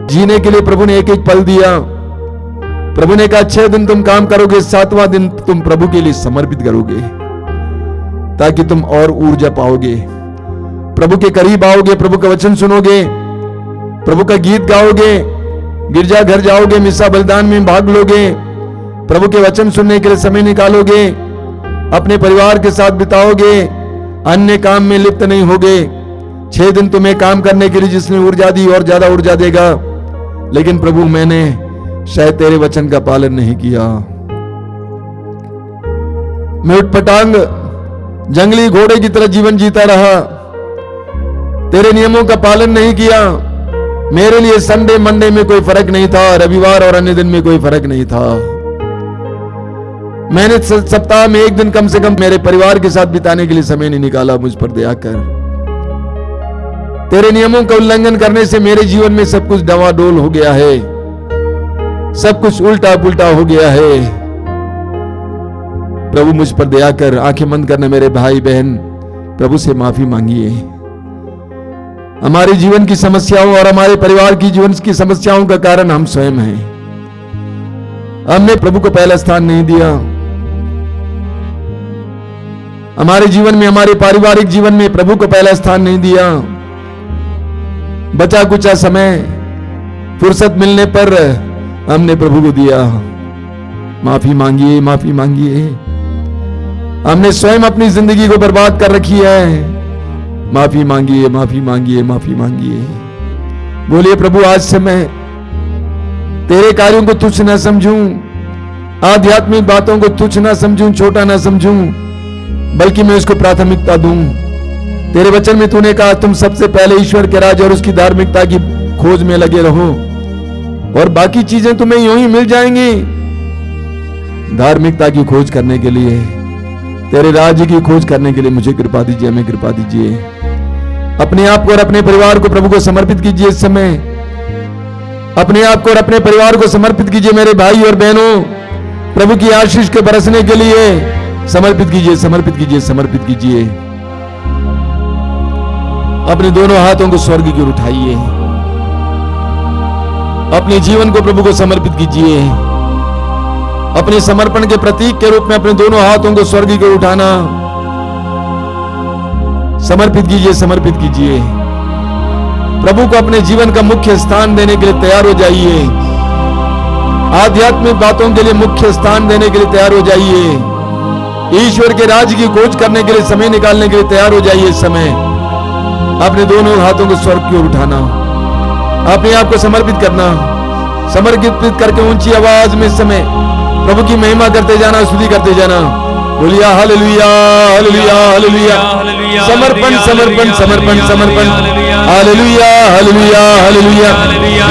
जीने के लिए प्रभु ने एक एक पल दिया। प्रभु ने कहा 6 दिन तुम काम करोगे, 7वां दिन तुम प्रभु के लिए समर्पित करोगे, ताकि तुम और ऊर्जा पाओगे, प्रभु के करीब आओगे, प्रभु का वचन सुनोगे, प्रभु का गीत गाओगे, गिरजा घर जाओगे, मिसा बलिदान में भाग लोगे, प्रभु के वचन सुनने के लिए समय निकालोगे, अपने परिवार के साथ बिताओगे, अन्य काम में लिप्त नहीं होगे। 6 दिन तुम्हें काम करने के लिए जिसने ऊर्जा दी और ज्यादा ऊर्जा देगा। लेकिन प्रभु, मैंने शायद तेरे वचन का पालन नहीं किया। मैं उटपटांग जंगली घोड़े की तरह जीवन जीता रहा, तेरे नियमों का पालन नहीं किया। मेरे लिए संडे मंडे में कोई फर्क नहीं था, रविवार और अन्य दिन में कोई फर्क नहीं था। मैंने सप्ताह में 1 दिन कम से कम मेरे परिवार के साथ बिताने के लिए समय नहीं निकाला। मुझ पर दया कर। तेरे नियमों का उल्लंघन करने से मेरे जीवन में सब कुछ डवाडोल हो गया है, सब कुछ उल्टा पुल्टा हो गया है। प्रभु मुझ पर दया कर। आंखें बंद करना मेरे भाई बहन, प्रभु से माफी मांगिए। हमारे जीवन की समस्याओं और हमारे परिवार की जीवन की समस्याओं का कारण हम स्वयं हैं। हमने प्रभु को पहला स्थान नहीं दिया। हमारे जीवन में, हमारे पारिवारिक जीवन में प्रभु को पहला स्थान नहीं दिया। बचा कुचा समय फुर्सत मिलने पर हमने प्रभु को दिया। माफी मांगिए, माफी मांगिए। हमने स्वयं अपनी जिंदगी को बर्बाद कर रखी है। माफी मांगिए, माफी मांगिए, माफी मांगिए। बोलिए, प्रभु आज से मैं तेरे कार्यों को तुच्छ ना समझूं, आध्यात्मिक बातों को तुच्छ ना समझूं, छोटा ना समझूं, बल्कि मैं उसको प्राथमिकता दूं। तेरे वचन में तूने कहा तुम सबसे पहले ईश्वर के राज और उसकी धार्मिकता की खोज में लगे रहो और बाकी चीजें तुम्हें यूं ही मिल जाएंगी। धार्मिकता की खोज करने के लिए, तेरे राज्य की खोज करने के लिए मुझे कृपा दीजिए, हमें कृपा दीजिए। अपने आप को और अपने परिवार को प्रभु को समर्पित कीजिए। इस समय अपने आप को और अपने परिवार को समर्पित कीजिए। मेरे भाई और बहनों, प्रभु की आशीष के बरसने के लिए समर्पित कीजिए, समर्पित कीजिए, समर्पित कीजिए। अपने दोनों हाथों को स्वर्ग की ओर उठाइए। अपने जीवन को प्रभु को समर्पित कीजिए। अपने समर्पण के प्रतीक के रूप में अपने दोनों हाथों को स्वर्ग की ओर उठाना। समर्पित कीजिए, समर्पित कीजिए। प्रभु को अपने जीवन का मुख्य स्थान देने के लिए तैयार हो जाइए। आध्यात्मिक बातों के लिए मुख्य स्थान देने के लिए तैयार हो जाइए। ईश्वर के राज्य की खोज करने के लिए समय निकालने के लिए तैयार हो जाइए। इस समय अपने दोनों हाथों को स्वर्ग की ओर उठाना, अपने आप को समर्पित करना, समर्पित करके ऊंची आवाज में इस समय प्रभु की महिमा करते जाना, स्तुति करते जाना। बोलिया हालेलुया हालेलुया हालेलुया समर्पण समर्पण समर्पण समर्पण हालेलुया हालेलुया हालेलुया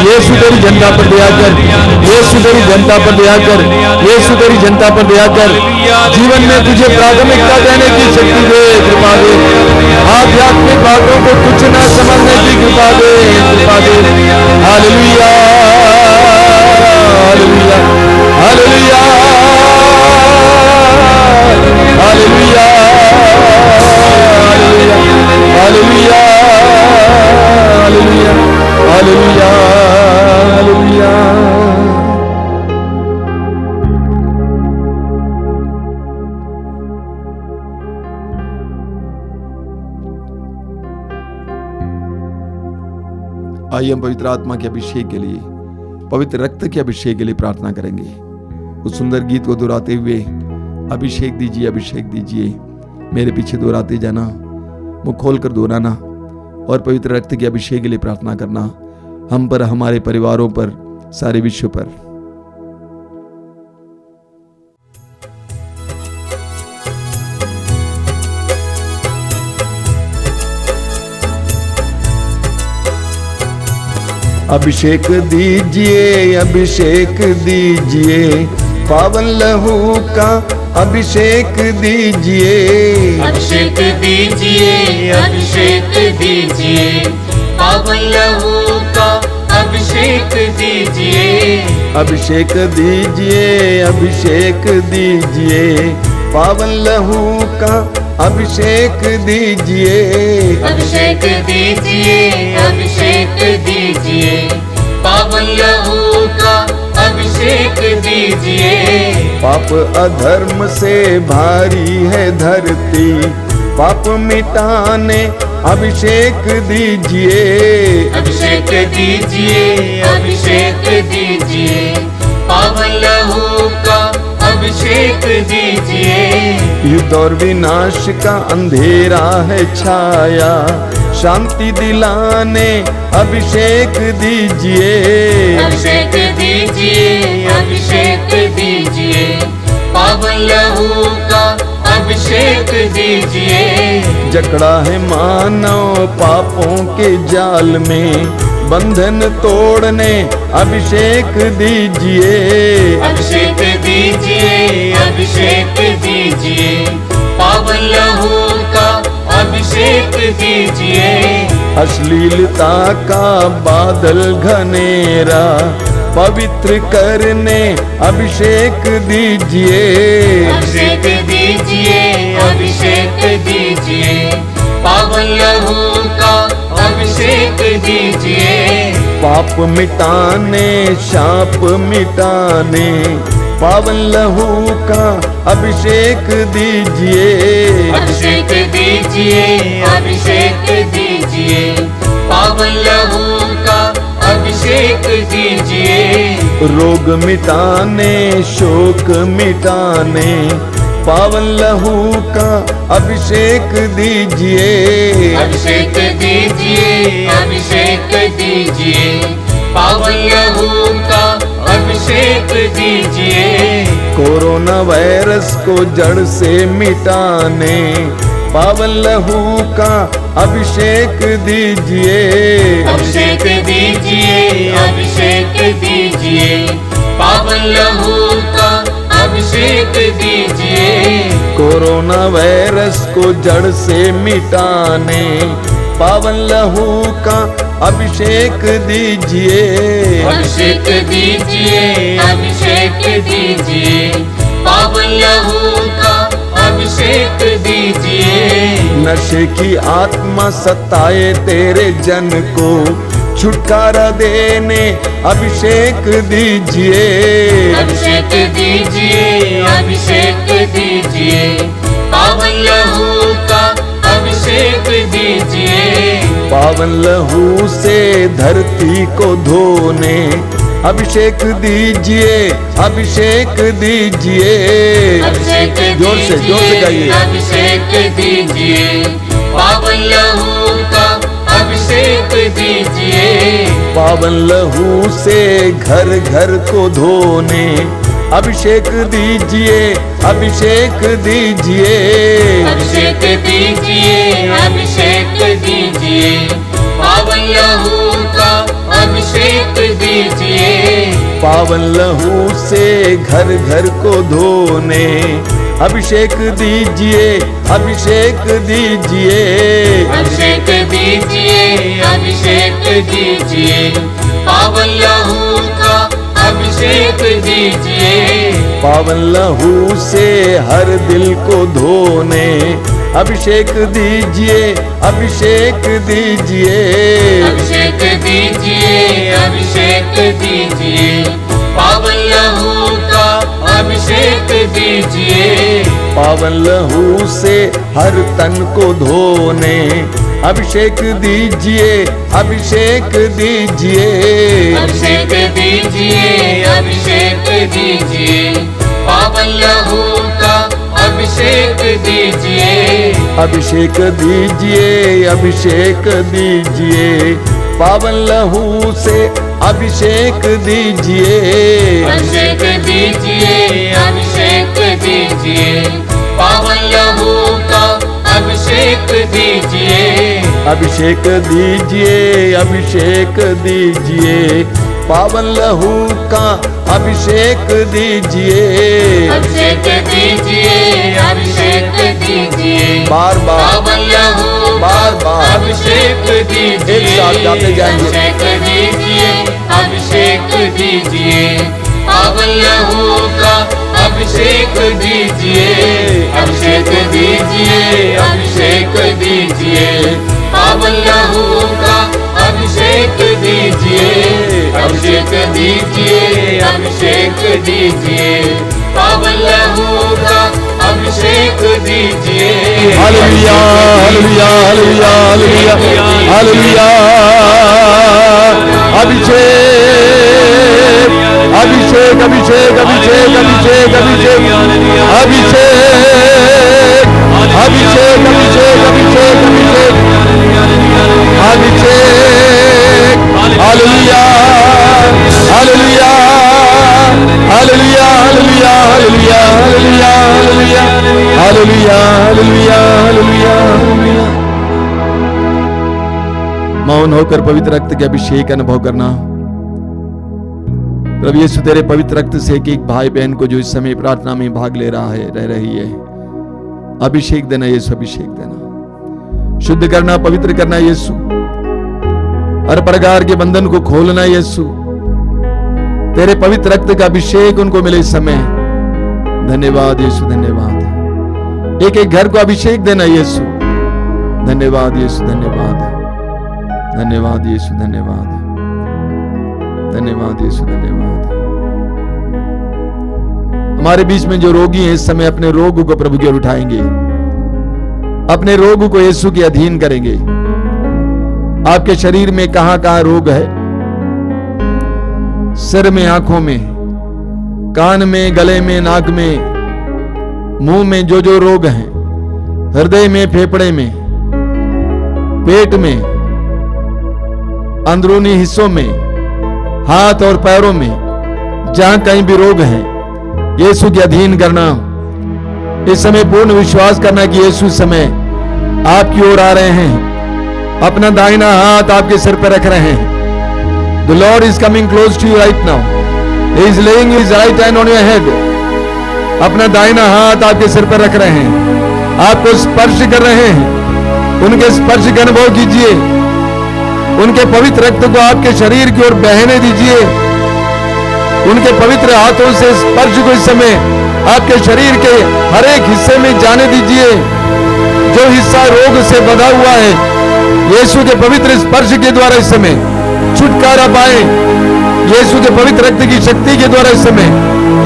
यीशु तेरी जनता पर दया कर, यीशु तेरी जनता पर दया कर, यीशु तेरी जनता पर दया कर। जीवन में तुझे प्राथमिकता देने की शक्ति दे, कृपा दे। आध्यात्मिक बातों को तुच्छ न समझने की कृपा दे, कृपा दे। Hallelujah hallelujah hallelujah hallelujah hallelujah hallelujah hallelujah hallelujah. आइए हम पवित्र आत्मा के अभिषेक के लिए, पवित्र रक्त के अभिषेक के लिए प्रार्थना करेंगे। उस सुंदर गीत को दोहराते हुए अभिषेक दीजिए, अभिषेक दीजिए। मेरे पीछे दोहराते जाना, मुंह खोलकर दोहराना और पवित्र रक्त के अभिषेक के लिए प्रार्थना करना, हम पर, हमारे परिवारों पर, सारे विश्व पर। अभिषेक दीजिए, अभिषेक दीजिए, पावन लहू का अभिषेक दीजिए। अभिषेक दीजिए, अभिषेक दीजिए, पावन लहू का अभिषेक दीजिए। अभिषेक दीजिए, अभिषेक दीजिए, पावन लहू का अभिषेक दीजिए। अभिषेक दीजिए, अभिषेक दीजिए, पावन लहू का अभिषेक दीजिए। पाप अधर्म से भारी है धरती, पाप मिटाने अभिषेक दीजिए। अभिषेक दीजिए, अभिषेक दीजिए, पावन लहू का अभिषेक दीजिए। युद्ध और विनाश का अंधेरा है छाया, शांति दिलाने अभिषेक दीजिए। अभिषेक दीजिए, अभिषेक दीजिए, पावन लहू का अभिषेक दीजिए। जकड़ा है मानव पापों के जाल में, बंधन तोड़ने अभिषेक दीजिए। अभिषेक दीजिए, अभिषेक दीजिए, पावन लहू का अभिषेक दीजिए। अश्लीलता का बादल घनेरा पवित्र करने अभिषेक दीजिए। अभिषेक दीजिए, अभिषेक दीजिए, पावन लहू का अभिषेक दीजिए। पाप मिटाने, शाप मिटाने, पावन लहू का अभिषेक दीजिए। अभिषेक दीजिए, अभिषेक दीजिए, पावन लहू का अभिषेक दीजिए। रोग मिटाने, शोक मिटाने, पावन लहू का अभिषेक दीजिए। अभिषेक दीजिए, अभिषेक दीजिए, पावन लहू का अभिषेक दीजिए। कोरोना वायरस को जड़ से मिटाने, पावन लहू का अभिषेक दीजिए। अभिषेक दीजिए, अभिषेक दीजिए, पावन लहू का अभिषेक दीजिए। कोरोना वायरस को जड़ से मिटाने, पावन लहू का अभिषेक दीजिए। अभिषेक दीजिए, अभिषेक दीजिए, पावन लहू का अभिषेक दीजिए। नशे की आत्मा सताए तेरे जन को, छुटकारा देने अभिषेक दीजिए। अभिषेक दीजिए, अभिषेक दीजिए, पावन लहू का अभिषेक दीजिए। पावन लहू से धरती को धोने अभिषेक दीजिए, अभिषेक दीजिए। अभिषेक जोर से गाइए। अभिषेक दीजिए, पावन लहू का अभिषेक दीजिए। पावन लहू से घर घर को धोने अभिषेक दीजिए, अभिषेक दीजिए, अभिषेक दीजिए, अभिषेक दीजिए, पावन लहू का अभिषेक दीजिए, पावन लहू से घर घर को धोने अभिषेक दीजिए, अभिषेक दीजिए, अभिषेक दीजिए, अभिषेक दीजिए, पावन लहू का अभिषेक दीजिए, पावन लहू से हर दिल को धोने अभिषेक दीजिए, अभिषेक दीजिए, अभिषेक दीजिए, अभिषेक दीजिए, पावन लहू का अभिषेक दीजिए, पावन लहू से हर तन को धोने अभिषेक दीजिए, अभिषेक दीजिए, अभिषेक दीजिए, अभिषेक दीजिए, पावन लहू का अभिषेक दीजिए, अभिषेक दीजिए, अभिषेक दीजिए, पावन लहू से अभिषेक दीजिए, अभिषेक दीजिए, अभिषेक दीजिए, पावन लहू का अभिषेक दीजिए, अभिषेक दीजिए, अभिषेक दीजिए, पावन लहू का अभिषेक दीजिए, अभिषेक दीजिए, अभिषेक दीजिए, बार बार पावन लहू बार बार अभिषेक दीजिए, एक साथ गाते जाएंगे। अभिषेक दीजिए, अभिषेक दीजिए, पावन लहू का अभिषेक दीजिए, अभिषेक दीजिए, अभिषेक दीजिए, पावन लहू का अभिषेक दीजिए, अभिषेक दीजिए, अभिषेक दीजिए, पावन लहू का अभिषेक दीजिए। Hallelujah, hallelujah, hallelujah, hallelujah, hallelujah. अभिषेक, अभिषेक, अभिषेक, अभिषेक, अभिषेक, अभिषेक, अभिषेक, अभिषेक, अभिषेक, अभिषेक, अभिषेक, अभिषेक। Hallelujah, hallelujah, hallelujah, hallelujah, hallelujah, hallelujah, hallelujah, hallelujah, hallelujah, hallelujah. मौन होकर पवित्र रक्त के अभिषेक का अनुभव करना। प्रभु यीशु तेरे पवित्र रक्त से एक एक भाई बहन को जो इस समय प्रार्थना में भाग ले रहा है, रह रही है, अभिषेक देना यीशु, अभिषेक देना, शुद्ध करना, पवित्र करना यीशु, हर प्रकार के बंधन को खोलना यीशु, तेरे पवित्र रक्त का अभिषेक उनको मिले इस समय। धन्यवाद यीशु, धन्यवाद। एक एक घर को अभिषेक देना यीशु, धन्यवाद यीशु, धन्यवाद, धन्यवाद यीशु, धन्यवाद, धन्यवाद यीशु, धन्यवाद। हमारे बीच में जो रोगी हैं इस समय अपने रोग को प्रभु की ओर उठाएंगे, अपने रोग को यीशु के अधीन करेंगे। आपके शरीर में कहां कहां रोग है, सिर में, आंखों में, कान में, गले में, नाक में, मुंह में जो जो रोग हैं, हृदय में, फेफड़े में, पेट में, अंदरूनी हिस्सों में, हाथ और पैरों में, जहां कहीं भी रोग है, यीशु के अधीन करना। इस समय पूर्ण विश्वास करना कि यीशु इस समय आपकी ओर आ रहे हैं, अपना दाहिना हाथ आपके सिर पर रख रहे हैं। The Lord is coming close to you right now. He is laying his right hand on your head. अपना दाहिना हाथ आपके सिर पर रख रहे हैं, आपको स्पर्श कर रहे हैं। उनके स्पर्श का अनुभव कीजिए, उनके पवित्र रक्त को आपके शरीर की ओर बहने दीजिए, उनके पवित्र हाथों से स्पर्श को इस समय आपके शरीर के हर एक हिस्से में जाने दीजिए। जो हिस्सा रोग से बंधा हुआ है, यीशु के पवित्र स्पर्श के द्वारा इस समय छुटकारा पाए। यीशु के पवित्र रक्त की शक्ति के द्वारा इस समय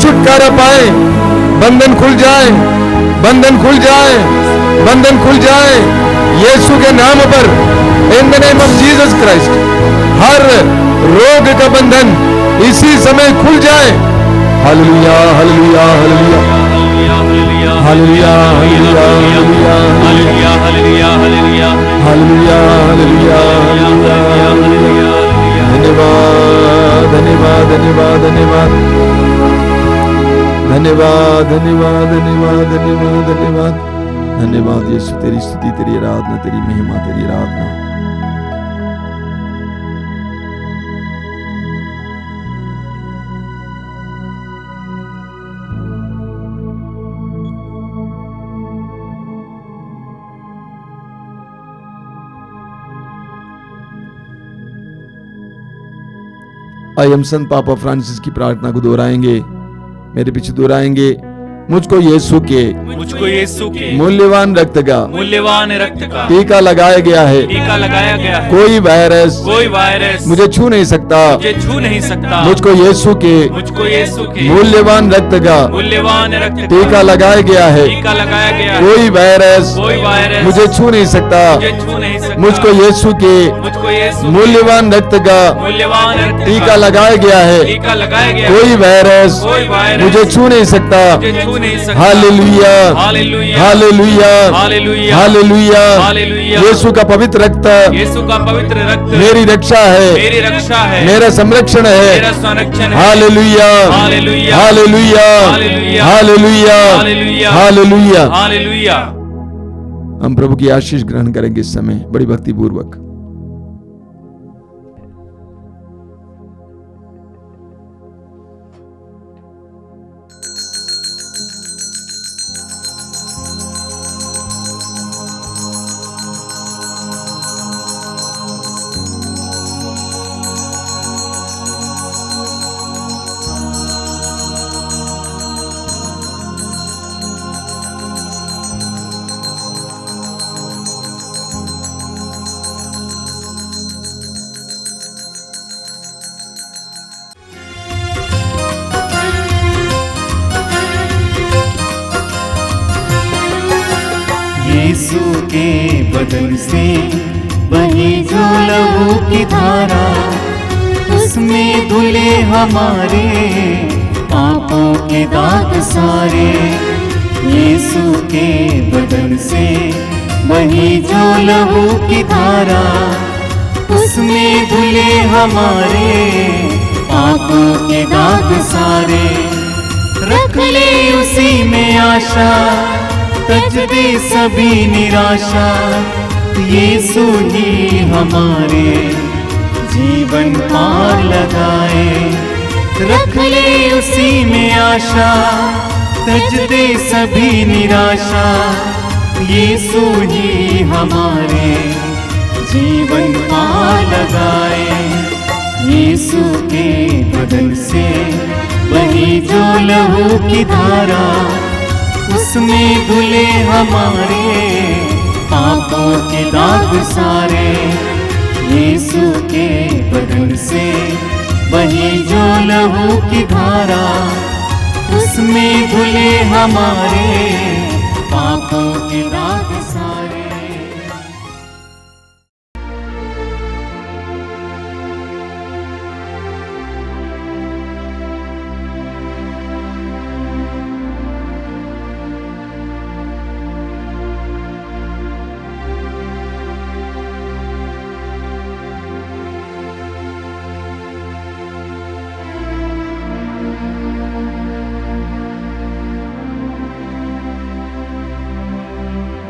छुटकारा पाए। बंधन खुल जाए, बंधन खुल जाए, बंधन खुल जाए यीशु के नाम पर। In the name of Jesus Christ हर रोग का बंधन इसी समय खुल जाए। Hallelujah, hallelujah, hallelujah, hallelujah, hallelujah, hallelujah, hallelujah, hallelujah, hallelujah, hallelujah, hallelujah, धन्यवाद, धन्यवाद, धन्यवाद, धन्यवाद। धन्यवाद धन्यवाद धन्यवाद धन्यवाद धन्यवाद धन्यवाद यीशु, तेरी स्तुति, तेरी आराधना, तेरी महिमा, तेरी आराधना। आइए हम संत पापा फ्रांसिस की प्रार्थना को दोहराएंगे, मेरे पीछे दोहराएंगे। मुझको यीशु के मूल्यवान रक्त का टीका लगाया गया है, कोई वायरस मुझे छू नहीं सकता। मुझको यीशु के मूल्यवान रक्त का टीका लगाया गया है, कोई वायरस मुझे छू नहीं सकता। मुझको यीशु के मूल्यवान रक्त का टीका लगाया गया है, कोई वायरस मुझे छू नहीं सकता। Hallelujah hallelujah hallelujah. यीशु का पवित्र रक्त मेरी रक्षा है, मेरा संरक्षण है। Hallelujah hallelujah hallelujah hallelujah. हम प्रभु की आशीष ग्रहण करेंगे इस समय बड़ी भक्ति पूर्वक। यीशु के बदन से बही जो लहू की धारा, उसमें धुले हमारे पापों के दाग सारे। यीशु के बदन से बही जो लहू की धारा, उसमें धुले हमारे पापों के दाग सारे। रख ले उसी में आशा, तज दे सभी निराशा। यीशु ही हमारे जीवन पार लगाए। रख ले उसी में आशा, तज दे सभी निराशा। यीशु ही हमारे जीवन पार लगाए। यीशु के बदन से बही जो लहू की धारा, उसमें धुले हमारे पापों के दाग सारे। यीशु के बदन से बही जो लहू की धारा, उसमें धुले हमारे पापों के दाग सारे।